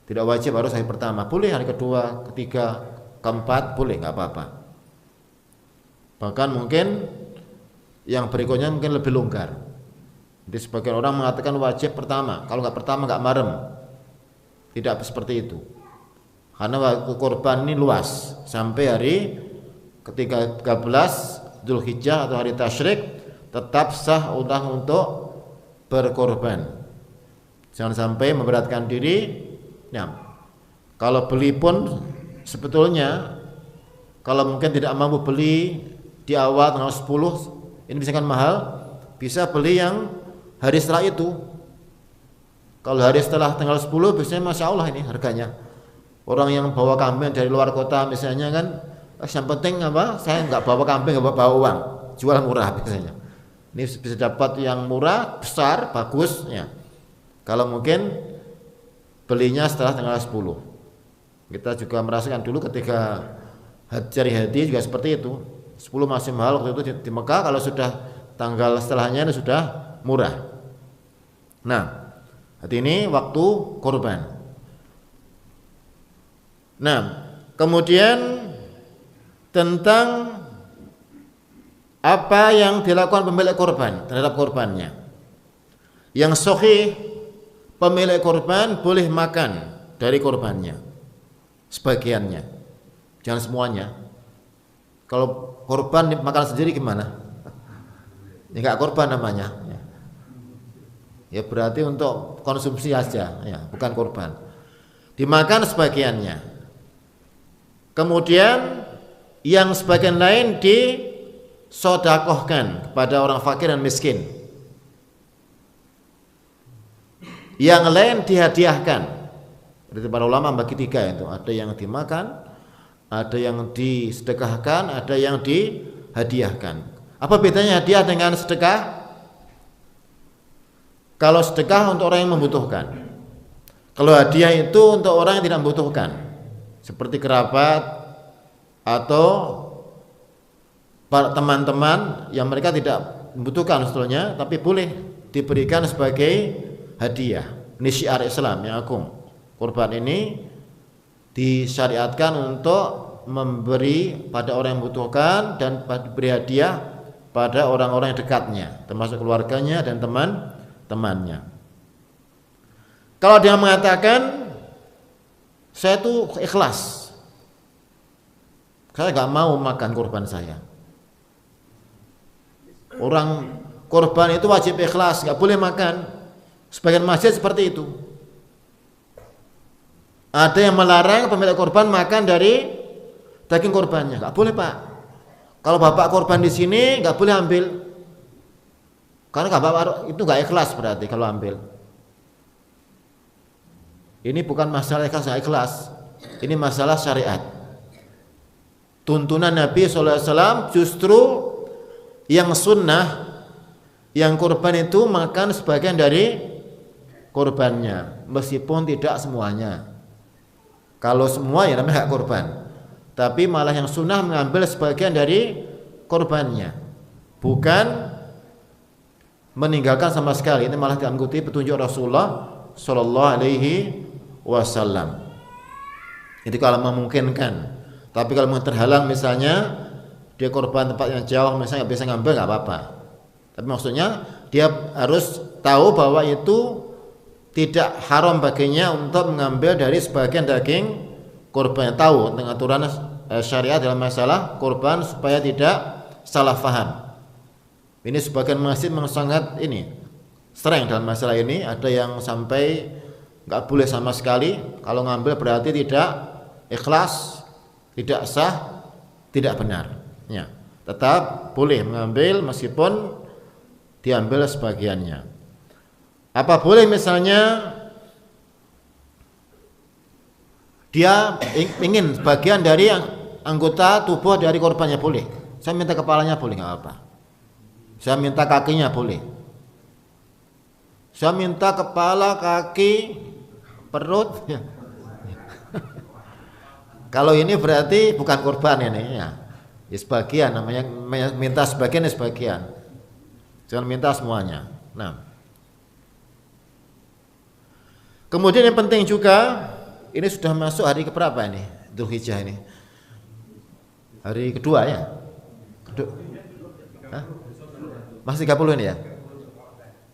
Tidak wajib harus hari pertama, boleh hari kedua, ketiga, keempat boleh, nggak apa-apa. Bahkan mungkin yang berikutnya mungkin lebih longgar. Jadi sebagian orang mengatakan wajib pertama, kalau nggak pertama nggak marem. Tidak seperti itu. Karena waktu kurban ini luas sampai hari ketika 13 Dzulhijjah atau hari tasyrik tetap sah orang untuk berkorban. Jangan sampai memberatkan diri. Nah, kalau beli pun sebetulnya kalau mungkin tidak mampu beli di awal tanggal 10, ini bisa kan mahal, bisa beli yang hari setelah itu. Kalau hari setelah tanggal 10 biasanya Masya Allah ini harganya. Orang yang bawa kambing dari luar kota misalnya kan, yang penting apa? Saya nggak bawa kambing, nggak bawa uang, jual murah biasanya. Ini bisa dapat yang murah, besar, bagus ya. Kalau mungkin belinya setelah tanggal 10. Kita juga merasakan dulu ketika cari hadi juga seperti itu. 10 masih mahal waktu itu di Mekah, kalau sudah tanggal setelahnya itu sudah murah. Nah, hati ini waktu kurban. Nah, kemudian tentang apa yang dilakukan pemilik kurban terhadap kurbannya. Yang sahih, pemilik kurban boleh makan dari kurbannya, sebagiannya, jangan semuanya. Kalau kurban makan sendiri gimana? Ini enggak kurban namanya. Ya berarti untuk konsumsi aja, ya, bukan kurban. Dimakan sebagiannya. Kemudian yang sebagian lain disodakohkan kepada orang fakir dan miskin. Yang lain dihadiahkan. Jadi para ulama bagi 3 itu, ada yang dimakan, ada yang disedekahkan, ada yang dihadiahkan. Apa bedanya hadiah dengan sedekah? Kalau sedekah untuk orang yang membutuhkan. Kalau hadiah itu untuk orang yang tidak membutuhkan. Seperti kerabat atau para teman-teman yang mereka tidak membutuhkan sebetulnya, tapi boleh diberikan sebagai hadiah. Ini syiar Islam yang agung. Kurban ini disyariatkan untuk memberi pada orang yang membutuhkan dan beri hadiah pada orang-orang yang dekatnya, termasuk keluarganya dan teman-temannya. Kalau dia mengatakan saya tuh ikhlas, saya nggak mau makan kurban saya. Orang kurban itu wajib ikhlas, nggak boleh makan. Sebagian masjid seperti itu. Ada yang melarang pemilik kurban makan dari daging kurbannya, nggak boleh pak. Kalau bapak kurban di sini nggak boleh ambil, karena bapak itu nggak ikhlas berarti kalau ambil. Ini bukan masalah ikhlas nggak ikhlas, ini masalah syariat. Tuntunan Nabi SAW justru yang sunnah, yang kurban itu makan sebagian dari kurbannya, meskipun tidak semuanya. Kalau semua ya namanya hak kurban. Tapi malah yang sunnah mengambil sebagian dari kurbannya, bukan meninggalkan sama sekali. Ini malah diikuti petunjuk Rasulullah Sallallahu Alaihi Wasallam. Itu kalau memungkinkan. Tapi kalau terhalang misalnya dia korban tempat yang jauh misalnya nggak bisa ngambil, nggak apa-apa. Tapi maksudnya dia harus tahu bahwa itu tidak haram baginya untuk mengambil dari sebagian daging korban. Tahu dengan aturan syariat dalam masalah korban supaya tidak salah faham. Ini sebagian masjid memang sangat ini sering dalam masalah ini. Ada yang sampai nggak boleh sama sekali, kalau ngambil berarti tidak ikhlas, tidak sah, tidak benar ya. Tetap boleh mengambil meskipun diambil sebagiannya. Apa boleh misalnya dia ingin bagian dari anggota tubuh dari korbannya, boleh. Saya minta kepalanya, boleh, nggak apa. Saya minta kakinya, boleh. Saya minta kepala, kaki, perut ya. Kalau ini berarti bukan kurban ini ya. Ya sebagian, namanya minta sebagian ya sebagian. Jangan minta semuanya. Nah, kemudian yang penting juga, ini sudah masuk hari keberapa ini? Dzulhijjah ini. Hari kedua ya? Hah? Masih 30 ini ya?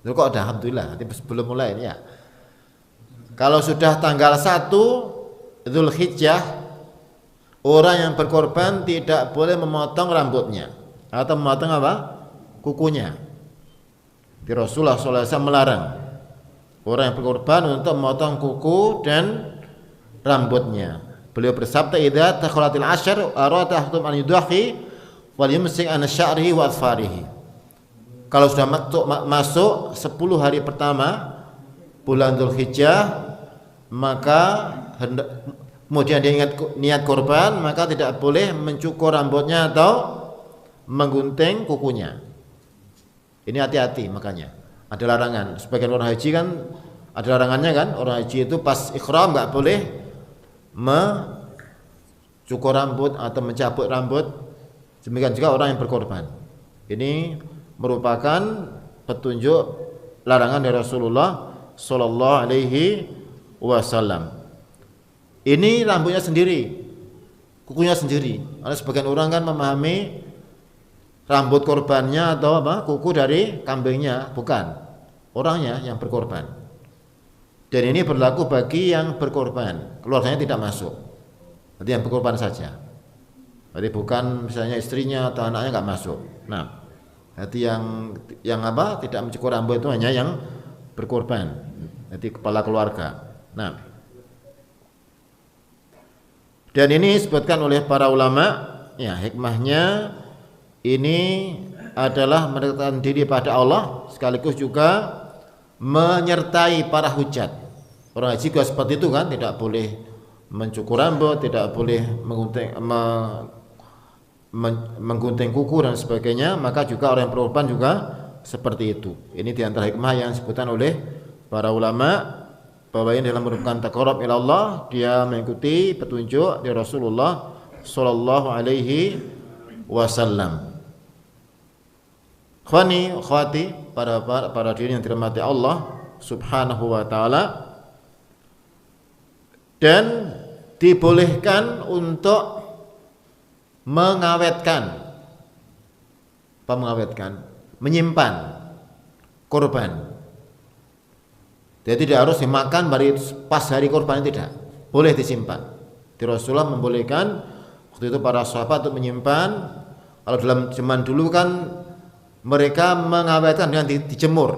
Loh, kok udah alhamdulillah, belum mulai ini ya. Kalau sudah tanggal 1 Dzulhijjah, orang yang berkorban tidak boleh memotong rambutnya atau memotong apa? Kukunya. Di Rasulullah SAW melarang orang yang berkorban untuk memotong kuku dan rambutnya. Beliau bersabda, "Idza takhalatil asyr arada ahtum an yudahi wal yumsik an sya'rihi wa asfarihi." Kalau sudah masuk 10 hari pertama bulan Dzulhijjah, maka kemudian dia ingat niat korban, maka tidak boleh mencukur rambutnya atau menggunting kukunya. Ini hati-hati, makanya ada larangan. Sebagian orang haji kan ada larangannya kan, orang haji itu pas ikhram nggak boleh mencukur rambut atau mencabut rambut. Demikian juga orang yang berkorban. Ini merupakan petunjuk larangan dari Rasulullah Sallallahu Alaihi Wasallam. Ini rambutnya sendiri, kukunya sendiri. Ada sebagian orang kan memahami rambut korbannya atau apa, kuku dari kambingnya, bukan, orangnya yang berkorban. Dan ini berlaku bagi yang berkorban, keluarganya tidak masuk. Jadi yang berkorban saja. Jadi bukan misalnya istrinya atau anaknya nggak masuk. Nah, jadi yang apa, tidak mencukur rambut itu hanya yang berkorban. Jadi kepala keluarga. Nah, dan ini disebutkan oleh para ulama, ya hikmahnya ini adalah mendekatkan diri pada Allah, sekaligus juga menyertai para hujat. Orang haji juga seperti itu kan, tidak boleh mencukur rambut, tidak boleh menggunting kuku dan sebagainya. Maka juga orang yang berkorban juga seperti itu. Ini diantara hikmah yang disebutkan oleh para ulama, bahwa ini dalam merupakan taqarrub ila Allah, dia mengikuti petunjuk dari Rasulullah Sallallahu Alaihi Wasallam. Khwani, khwati, para diri yang dirahmati Allah Subhanahu wa taala, dan dibolehkan untuk menyimpan korban. Jadi tidak harus dimakan pas hari korban, tidak, boleh disimpan. Di Rasulullah membolehkan waktu itu para sahabat untuk menyimpan. Kalau dalam zaman dulu kan mereka mengawetkan dengan dijemur.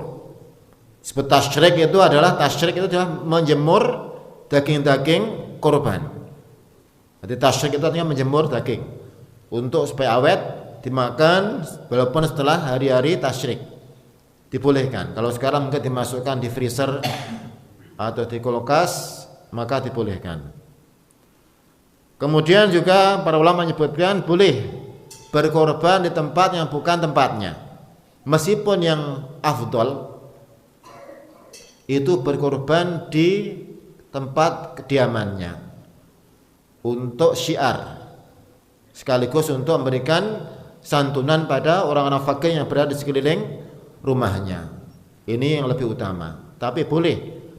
Sebut tasyrik itu adalah menjemur daging-daging korban. Jadi tasyrik itu artinya menjemur daging untuk supaya awet dimakan walaupun setelah hari-hari tasyrik. Dibolehkan. Kalau sekarang mungkin dimasukkan di freezer atau di kulkas, maka dibolehkan. Kemudian juga para ulama menyebutkan boleh berkorban di tempat yang bukan tempatnya. Meskipun yang afdal itu berkorban di tempat kediamannya untuk syiar, sekaligus untuk memberikan santunan pada orang-orang fakir yang berada di sekeliling rumahnya. Ini yang lebih utama. Tapi boleh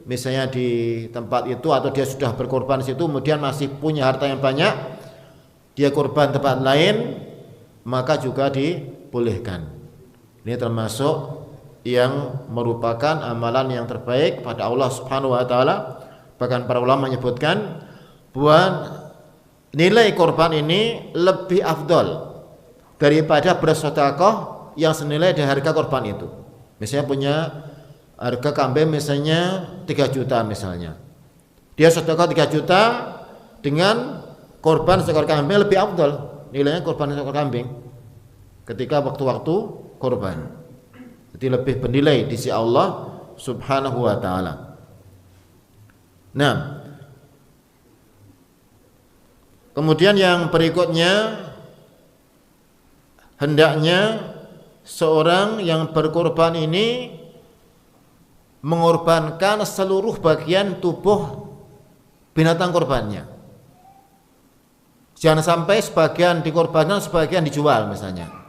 misalnya di tempat itu atau dia sudah berkorban di situ, kemudian masih punya harta yang banyak, dia korban tempat lain, maka juga dibolehkan. Ini termasuk yang merupakan amalan yang terbaik pada Allah Subhanahu wa taala. Bahkan para ulama menyebutkan bahwa nilai korban ini lebih afdol daripada bersedekah yang senilai dari harga korban itu. Misalnya punya harga kambing misalnya 3 juta misalnya. Dia sedekah 3 juta dengan korban seekor kambing, lebih afdal nilainya korban seekor kambing ketika waktu-waktu korban. Jadi lebih bernilai di sisi Allah Subhanahu wa taala. Nah, kemudian yang berikutnya, hendaknya seorang yang berkorban ini mengorbankan seluruh bagian tubuh binatang korbannya. Jangan sampai sebagian dikorbankan, sebagian dijual misalnya.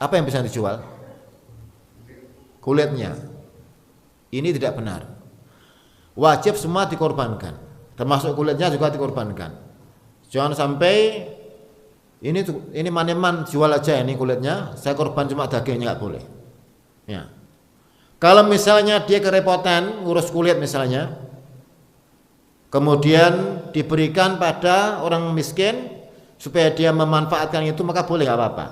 Apa yang bisa dijual? Kulitnya. Ini tidak benar. Wajib semua dikorbankan, termasuk kulitnya juga dikorbankan. Jangan sampai ini maneman jual aja ini kulitnya, saya korban cuma dagingnya nggak boleh. Ya. Kalau misalnya dia kerepotan ngurus kulit misalnya, kemudian diberikan pada orang miskin supaya dia memanfaatkan itu, maka boleh, nggak apa-apa.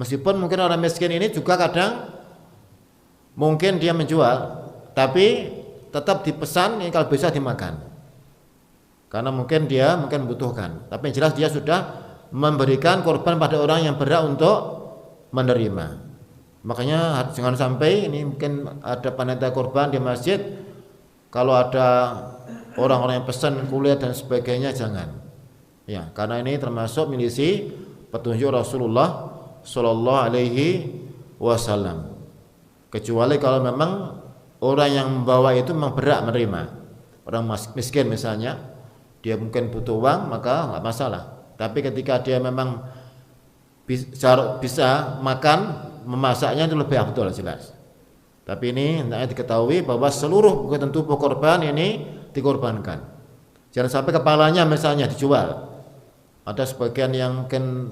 Meskipun mungkin orang miskin ini juga kadang mungkin dia menjual, tapi tetap dipesan ini kalau bisa dimakan, karena mungkin dia membutuhkan. Tapi yang jelas dia sudah memberikan korban pada orang yang berhak untuk menerima. Makanya jangan sampai ini mungkin ada panitia korban di masjid, kalau ada orang-orang yang pesan kulit dan sebagainya jangan. Ya, karena ini termasuk milisi petunjuk Rasulullah Shallallahu Alaihi Wasallam. Kecuali kalau memang orang yang membawa itu memang berhak menerima. Orang miskin misalnya, dia mungkin butuh uang, maka nggak masalah. Tapi ketika dia memang bisa makan, memasaknya itu lebih afdal jelas. Tapi ini hendaknya diketahui bahwa seluruh bagian tubuh korban ini dikorbankan. Jangan sampai kepalanya misalnya dijual. Ada sebagian yang mungkin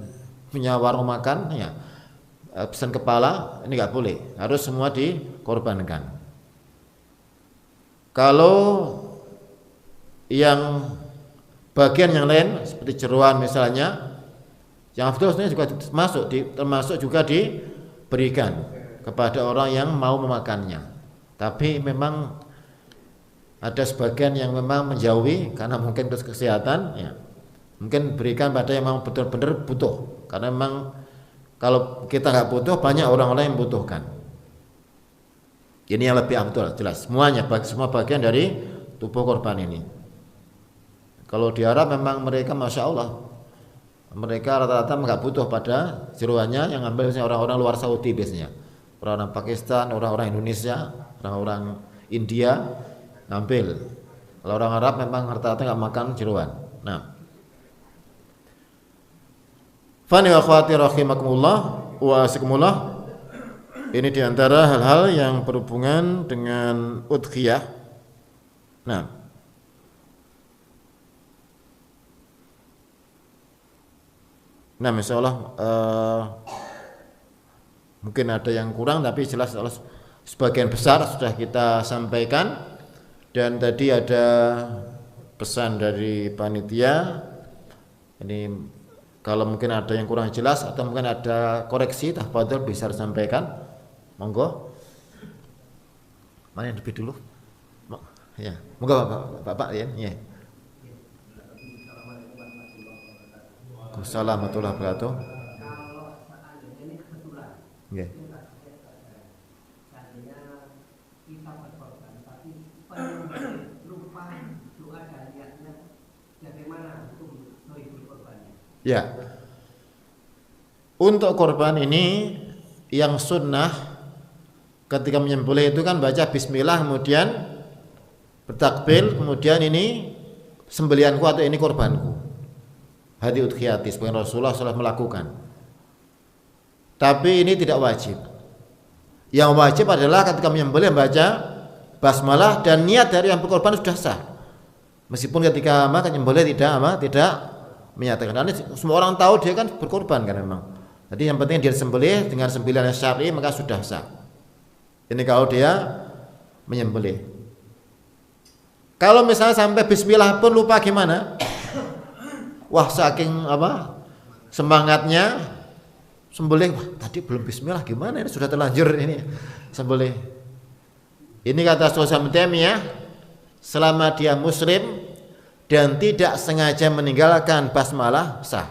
punya warung makan, ya pesan kepala, ini nggak boleh, harus semua dikorbankan. Kalau yang bagian yang lain seperti jeroan misalnya, yang afdal juga termasuk juga diberikan kepada orang yang mau memakannya. Tapi memang ada sebagian yang memang menjauhi karena mungkin terus kesehatan, ya mungkin berikan pada yang memang benar-benar butuh, karena memang kalau kita nggak butuh, banyak orang-orang yang membutuhkan. Ini yang lebih afdal jelas, semuanya, semua bagian dari tubuh korban ini. Kalau di Arab memang mereka masya Allah, mereka rata-rata nggak butuh pada jeroannya, yang ambil biasanya orang-orang luar Saudi biasanya, orang-orang Pakistan, orang-orang Indonesia, orang-orang India ngambil. Kalau orang Arab memang rata-rata nggak makan jeroan. Nah, fani wa akhwati rahimakumullah wa asikumullah, ini diantara hal-hal yang berhubungan dengan udhiyah. Nah, insyaallah mungkin ada yang kurang, tapi jelas sebagian besar sudah kita sampaikan. Dan tadi ada pesan dari panitia, ini kalau mungkin ada yang kurang jelas atau mungkin ada koreksi, tafadhol bisa disampaikan, monggo. Mana yang lebih dulu? Ya, monggo Bapak ya. Assalamualaikum warahmatullahi wabarakatuh. Nggih. Ya, untuk korban ini yang sunnah ketika menyembelih itu kan baca bismillah, kemudian bertakbir, kemudian ini sembelihanku atau ini korbanku, hadi udhiyati, sebagian Rasulullah SAW melakukan. Tapi ini tidak wajib. Yang wajib adalah ketika menyembelih membaca basmalah dan niat dari yang berkorban sudah sah. Meskipun ketika menyembelih tidak menyatakan, karena semua orang tahu dia kan berkorban kan memang. Jadi yang penting dia sembelih dengan sembelihan syar'i maka sudah sah. Ini kalau dia menyembelih. Kalau misalnya sampai bismillah pun lupa gimana? Wah, saking semangatnya sembelih, wah tadi belum bismillah, gimana ini sudah terlanjur ini sembelih. Ini kata Syaikh Taimiyah, selama dia muslim dan tidak sengaja meninggalkan basmalah sah.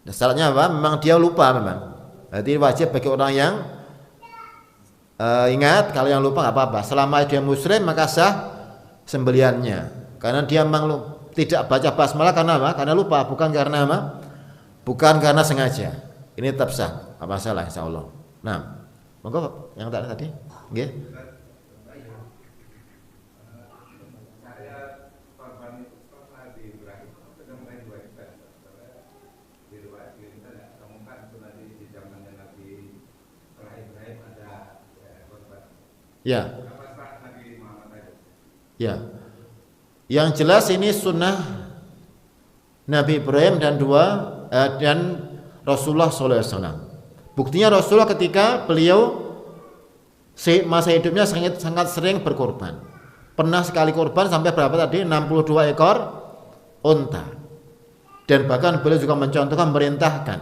Syaratnya apa? Memang dia lupa memang. Jadi wajib bagi orang yang ingat, kalau yang lupa nggak apa-apa. Selama dia muslim maka sah sembeliannya. Karena dia memang tidak baca basmalah karena apa? Karena lupa, bukan karena apa? Bukan karena sengaja. Ini tetap sah, apa masalah insyaallah. Nah, monggo yang tadi. Nggih. Ya. Ya. Yang jelas ini sunnah Nabi Ibrahim dan dua dan Rasulullah SAW. Buktinya Rasulullah ketika beliau masa hidupnya sangat sering berkorban. Pernah sekali korban sampai berapa tadi? 62 ekor unta. Dan bahkan beliau juga mencontohkan, merintahkan.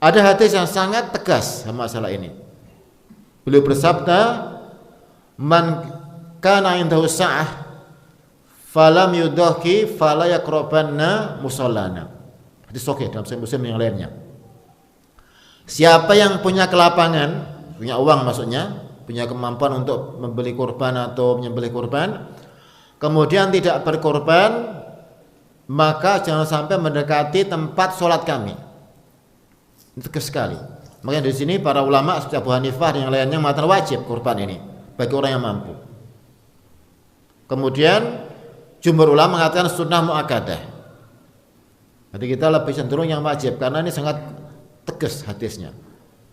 Ada hadis yang sangat tegas sama masalah ini. Beliau bersabda, "Man kana indahu sa'ah falam yudhi fala yaqrabanna musallana." Hadis sahih dalam Sahih Muslim yang lainnya. Siapa yang punya kelapangan, punya uang maksudnya, punya kemampuan untuk membeli kurban atau menyembelih kurban, kemudian tidak berkorban, maka jangan sampai mendekati tempat sholat kami. Itu tegas sekali. Makanya di sini para ulama seperti Abu Hanifah dan yang lainnya mengatakan wajib kurban ini bagi orang yang mampu. Kemudian jumhur ulama mengatakan sunnah muakkadah. Jadi kita lebih cenderung yang wajib karena ini sangat tegas hadisnya.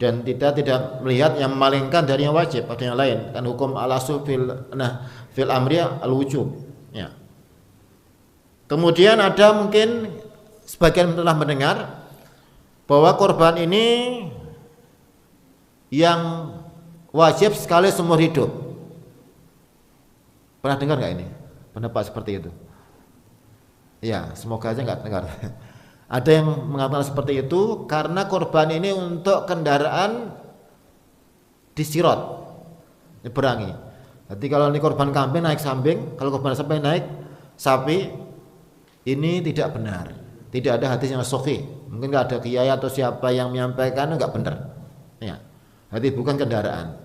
Dan kita tidak melihat yang memalingkan dari yang wajib, ada yang lain. Kan hukum al-asl fil amri al-wujub. Ya. Kemudian ada mungkin sebagian telah mendengar bahwa korban ini yang wajib sekali seumur hidup. Pernah dengar nggak ini pendapat seperti itu? Ya, semoga aja nggak dengar. Ada yang mengatakan seperti itu karena korban ini untuk kendaraan di sirot, nyeberangi. Jadi kalau ini korban kambing naik samping, kalau korban sapi naik sapi, ini tidak benar. Tidak ada hadis yang sahih. Mungkin nggak ada kiai atau siapa yang menyampaikan, nggak benar. Ya. Jadi bukan kendaraan.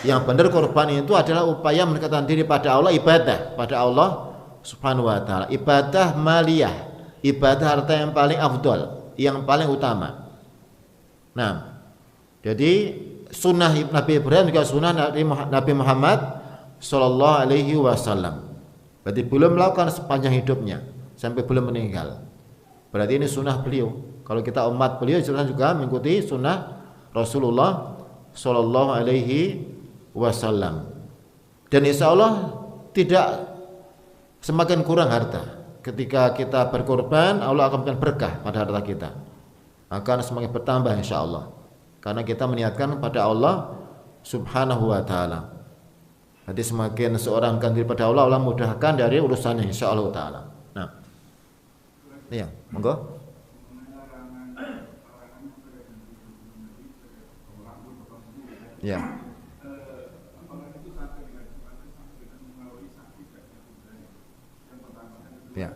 Yang benar korban itu adalah upaya mendekatkan diri pada Allah, ibadah pada Allah Subhanahu wa taala. Ibadah maliyah, ibadah harta yang paling afdol, yang paling utama. Nah, jadi sunnah Nabi Ibrahim juga sunnah Nabi Muhammad sallallahu alaihi wasallam. Berarti belum melakukan sepanjang hidupnya sampai belum meninggal. Berarti ini sunnah beliau. Kalau kita umat beliau juga mengikuti sunnah Rasulullah sallallahu alaihi wasallam. Dan insya Allah tidak semakin kurang harta. Ketika kita berkorban, Allah akan memberikan berkah pada harta kita. Akan semakin bertambah insya Allah. Karena kita meniatkan pada Allah Subhanahu wa taala. Jadi semakin seorang kan diri pada Allah, Allah mudahkan dari urusannya insya Allah taala. Nah, iya, monggo. Ya. Ya.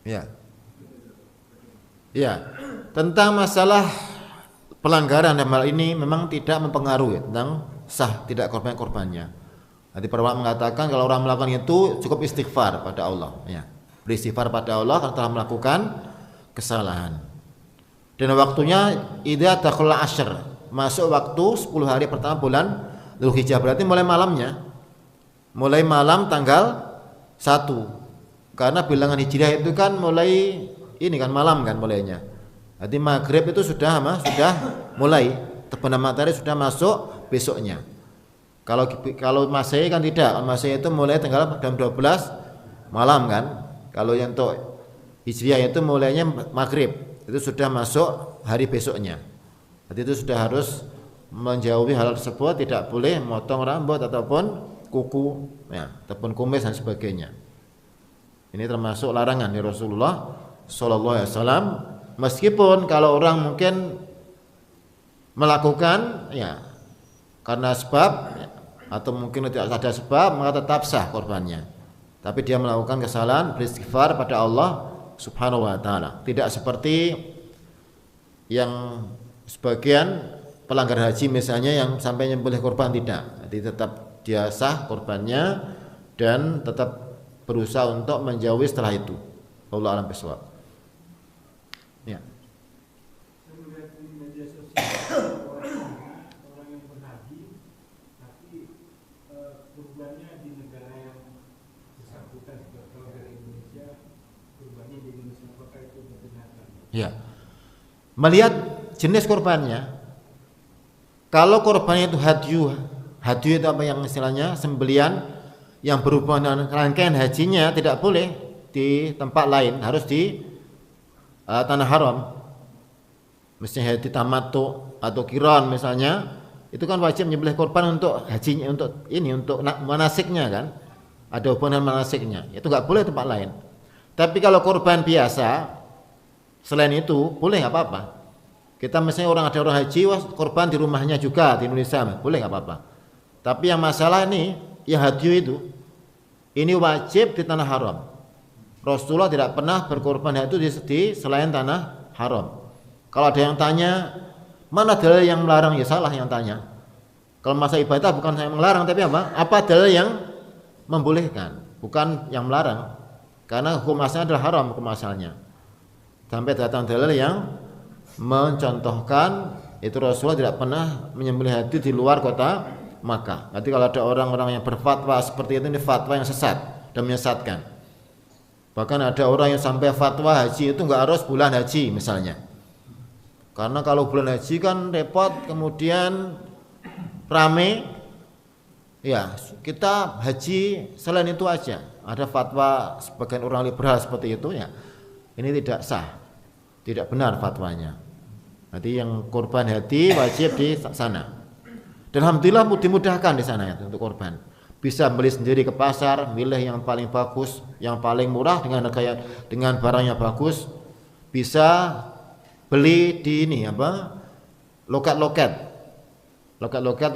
Ya. Ya. Tentang masalah pelanggaran dalam hal ini memang tidak mempengaruhi tentang sah tidak korbannya. Nanti para ulama mengatakan kalau orang melakukan itu cukup istighfar pada Allah, ya. Beristighfar pada Allah karena telah melakukan kesalahan. Dan waktunya idza taqalla asyr, masuk waktu 10 hari pertama bulan Dzulhijjah, berarti mulai malamnya. Mulai malam tanggal 1. Karena bilangan Hijriah itu kan mulai ini kan malam kan mulainya. Jadi maghrib itu sudah mulai terbenam matahari sudah masuk besoknya. Kalau Masehi kan tidak, Masehi itu mulai tanggal jam 12 malam kan. Kalau yang untuk Hijriah itu mulainya maghrib, itu sudah masuk hari besoknya. Jadi itu sudah harus menjauhi hal tersebut, tidak boleh motong rambut ataupun kuku, ya, ataupun kumis dan sebagainya. Ini termasuk larangan dari Rasulullah Sallallahu Alaihi Wasallam. Meskipun kalau orang mungkin melakukan, ya, karena sebab ya, atau mungkin tidak ada sebab, maka tetap sah korbannya. Tapi dia melakukan kesalahan, beristighfar pada Allah Subhanahu wa taala. Tidak seperti yang sebagian pelanggar haji misalnya yang sampai nyembelih korban, tidak. Jadi tetap dia sah korbannya dan tetap berusaha untuk menjauhi setelah itu. Allah a'lam bishawab. Ya. Ya. Melihat jenis korbannya. Kalau korbannya itu hadyu Hadi itu apa yang istilahnya sembelian yang berhubungan dengan rangkaian hajinya tidak boleh di tempat lain, harus di tanah haram. Misalnya haji tamattu atau qiran misalnya, itu kan wajib menyembelih korban untuk hajinya, untuk manasiknya kan. Ada hubungan manasiknya. Itu enggak boleh tempat lain. Tapi kalau korban biasa selain itu boleh enggak apa-apa. Kita misalnya ada orang haji, korban di rumahnya juga di Indonesia, boleh enggak apa-apa. Tapi yang masalah ini, yang hadiah itu, ini wajib di tanah haram. Rasulullah tidak pernah berkorban itu di selain tanah haram. Kalau ada yang tanya, mana dalil yang melarang? Ya salah yang tanya. Kalau masa ibadah bukan saya melarang, tapi apa? Apa dalil yang membolehkan? Bukan yang melarang. Karena hukum asalnya adalah haram hukum asalnya. Sampai datang dalil yang mencontohkan itu Rasulullah tidak pernah menyembelih hadi di luar kota Makkah. Nanti kalau ada orang-orang yang berfatwa seperti itu, ini fatwa yang sesat dan menyesatkan. Bahkan ada orang yang sampai fatwa haji itu enggak harus bulan haji misalnya. Karena kalau bulan haji kan repot, kemudian rame. Ya, kita haji selain itu aja. Ada fatwa sebagian orang liberal seperti itu ya. Ini tidak sah. Tidak benar fatwanya. Nanti yang korban hadi wajib di sana. Dan alhamdulillah dimudahkan di sana ya, untuk korban. Bisa beli sendiri ke pasar, milih yang paling bagus, yang paling murah dengan harga dengan barangnya bagus. Bisa beli di ini apa? Loket-loket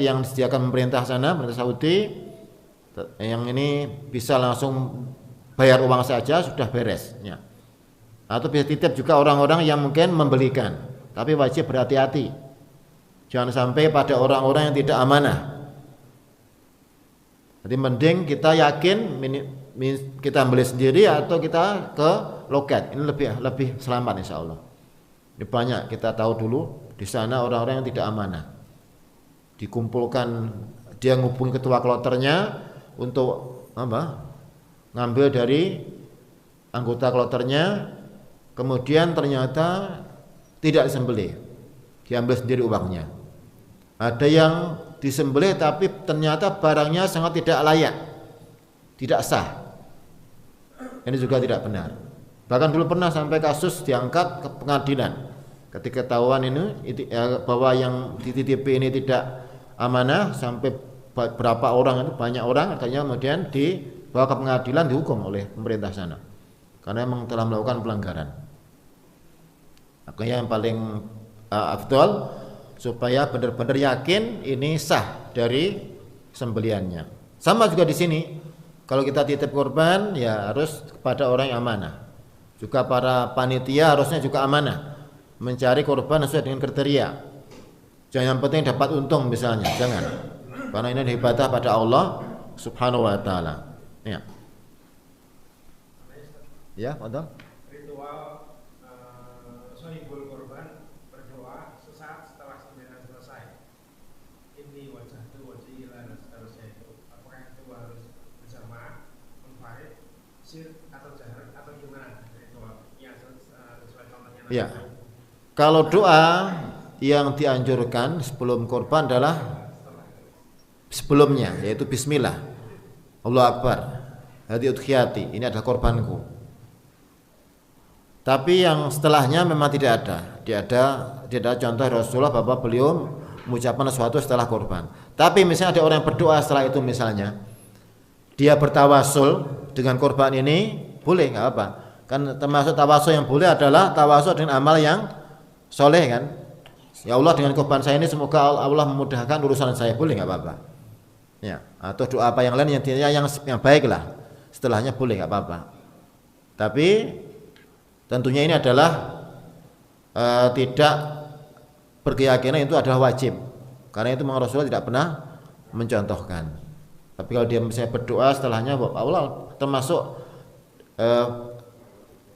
yang disediakan pemerintah sana, pemerintah Saudi. Yang ini bisa langsung bayar uang saja sudah beres ya. Atau bisa titip juga orang-orang yang mungkin membelikan, tapi wajib berhati-hati. Jangan sampai pada orang-orang yang tidak amanah. Jadi mending kita yakin kita beli sendiri atau kita ke loket. Ini lebih selamat insya Allah. Ini banyak kita tahu dulu di sana orang-orang yang tidak amanah. Dikumpulkan, dia ngubungi ketua kloternya untuk apa? Ngambil dari anggota kloternya, kemudian ternyata tidak disembelih, diambil sendiri uangnya. Ada yang disembelih tapi ternyata barangnya sangat tidak layak, tidak sah. Ini juga tidak benar. Bahkan dulu pernah sampai kasus diangkat ke pengadilan ketika ketahuan ini bahwa yang dititipi ini tidak amanah, sampai berapa orang itu, banyak orang, akhirnya kemudian dibawa ke pengadilan, dihukum oleh pemerintah sana karena memang telah melakukan pelanggaran. Makanya yang paling afdal supaya benar-benar yakin ini sah dari sembeliannya. Sama juga di sini, kalau kita titip korban ya harus kepada orang yang amanah. Juga para panitia harusnya juga amanah, mencari korban sesuai dengan kriteria. Jangan yang penting dapat untung misalnya, jangan. Karena ini ibadah pada Allah Subhanahu wa taala. Ya. Ya, betul. Ritual sohibul korban berdoa sesaat setelah sembelihan selesai. Ini wajah itu wajah dan seterusnya itu. Apakah itu harus berjamaah, munfarid, sir atau jahar atau gimana ritual yang sesuai contohnya? Ya. Kalau doa yang dianjurkan sebelum korban adalah sebelumnya, yaitu bismillah, Allahu Akbar, hadi udhiyati, ini adalah korbanku. Tapi yang setelahnya memang tidak ada. Tidak ada contoh Rasulullah bahwa beliau mengucapkan sesuatu setelah korban. Tapi misalnya ada orang yang berdoa setelah itu, misalnya dia bertawasul dengan korban ini, boleh, nggak apa. Kan termasuk tawasul yang boleh adalah tawasul dengan amal yang soleh kan. Ya Allah, dengan korban saya ini semoga Allah memudahkan urusan saya, boleh, nggak apa-apa. Ya, atau doa apa yang lain yang baik lah. Setelahnya boleh, nggak apa-apa. Tapi tentunya ini adalah tidak berkeyakinan itu adalah wajib. Karena itu memang Rasulullah tidak pernah mencontohkan. Tapi kalau dia misalnya berdoa setelahnya, Allah termasuk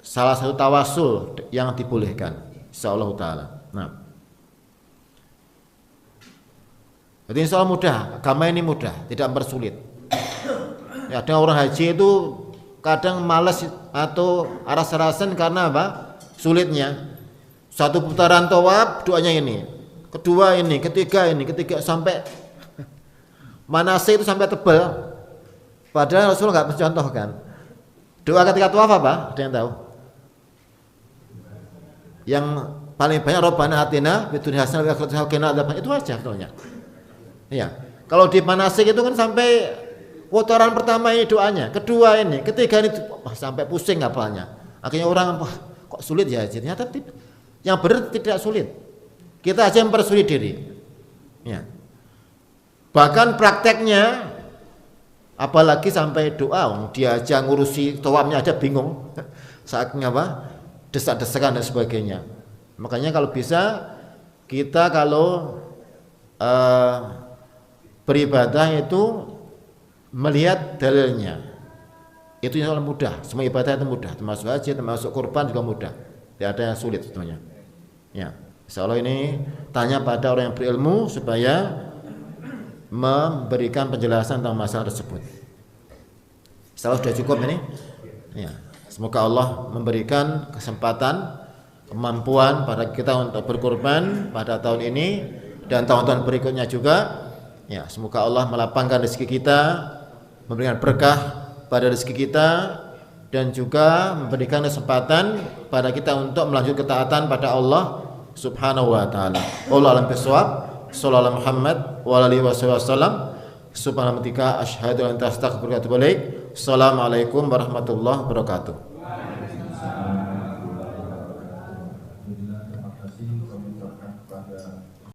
salah satu tawasul yang dibolehkan, insyaallah taala. Nah, jadi insya Allah mudah, agama ini mudah, tidak mempersulit. Ya, ada orang haji itu kadang malas atau aras-arasan karena apa? Sulitnya. Satu putaran tawaf doanya ini, kedua ini, ketiga ini, sampai manasik itu sampai tebal. Padahal Rasul nggak mencontohkan. Doa ketika tawaf apa? Ada yang tahu? Yang paling banyak Rabbana atina fid dunya hasanah wa fil akhirati hasanah wa qina adzaban, itu aja sebetulnya. Iya. Kalau di manasik itu kan sampai putaran pertama ini doanya, kedua ini, ketiga ini sampai pusing hafalnya. Akhirnya orang wah kok sulit ya, ternyata yang benar tidak sulit. Kita aja mempersulit diri. Ya. Bahkan prakteknya apalagi sampai doa, dia aja ngurusi tawafnya aja bingung. Saking apa? Desak-desakan dan sebagainya. Makanya kalau bisa kita kalau beribadah itu melihat dalilnya. Itu yang mudah. Semua ibadah itu mudah, termasuk haji, termasuk kurban juga mudah. Tidak ada yang sulit sebenarnya. Ya. Insyaallah ini tanya pada orang yang berilmu supaya memberikan penjelasan tentang masalah tersebut. Insyaallah sudah cukup ini. Ya. Semoga Allah memberikan kesempatan, kemampuan pada kita untuk berkurban pada tahun ini dan tahun-tahun berikutnya juga. Ya, semoga Allah melapangkan rezeki kita, memberikan berkah pada rezeki kita dan juga memberikan kesempatan pada kita untuk melanjutkan ketaatan pada Allah Subhanahu wa taala. Wallahu a'lam bishawab. Sallallahu Muhammad wa alihi wasallam. Subhanallah asyhadu an la ilaha illa anta astaghfiruka wa atubu ilaik. Assalamualaikum warahmatullahi wabarakatuh.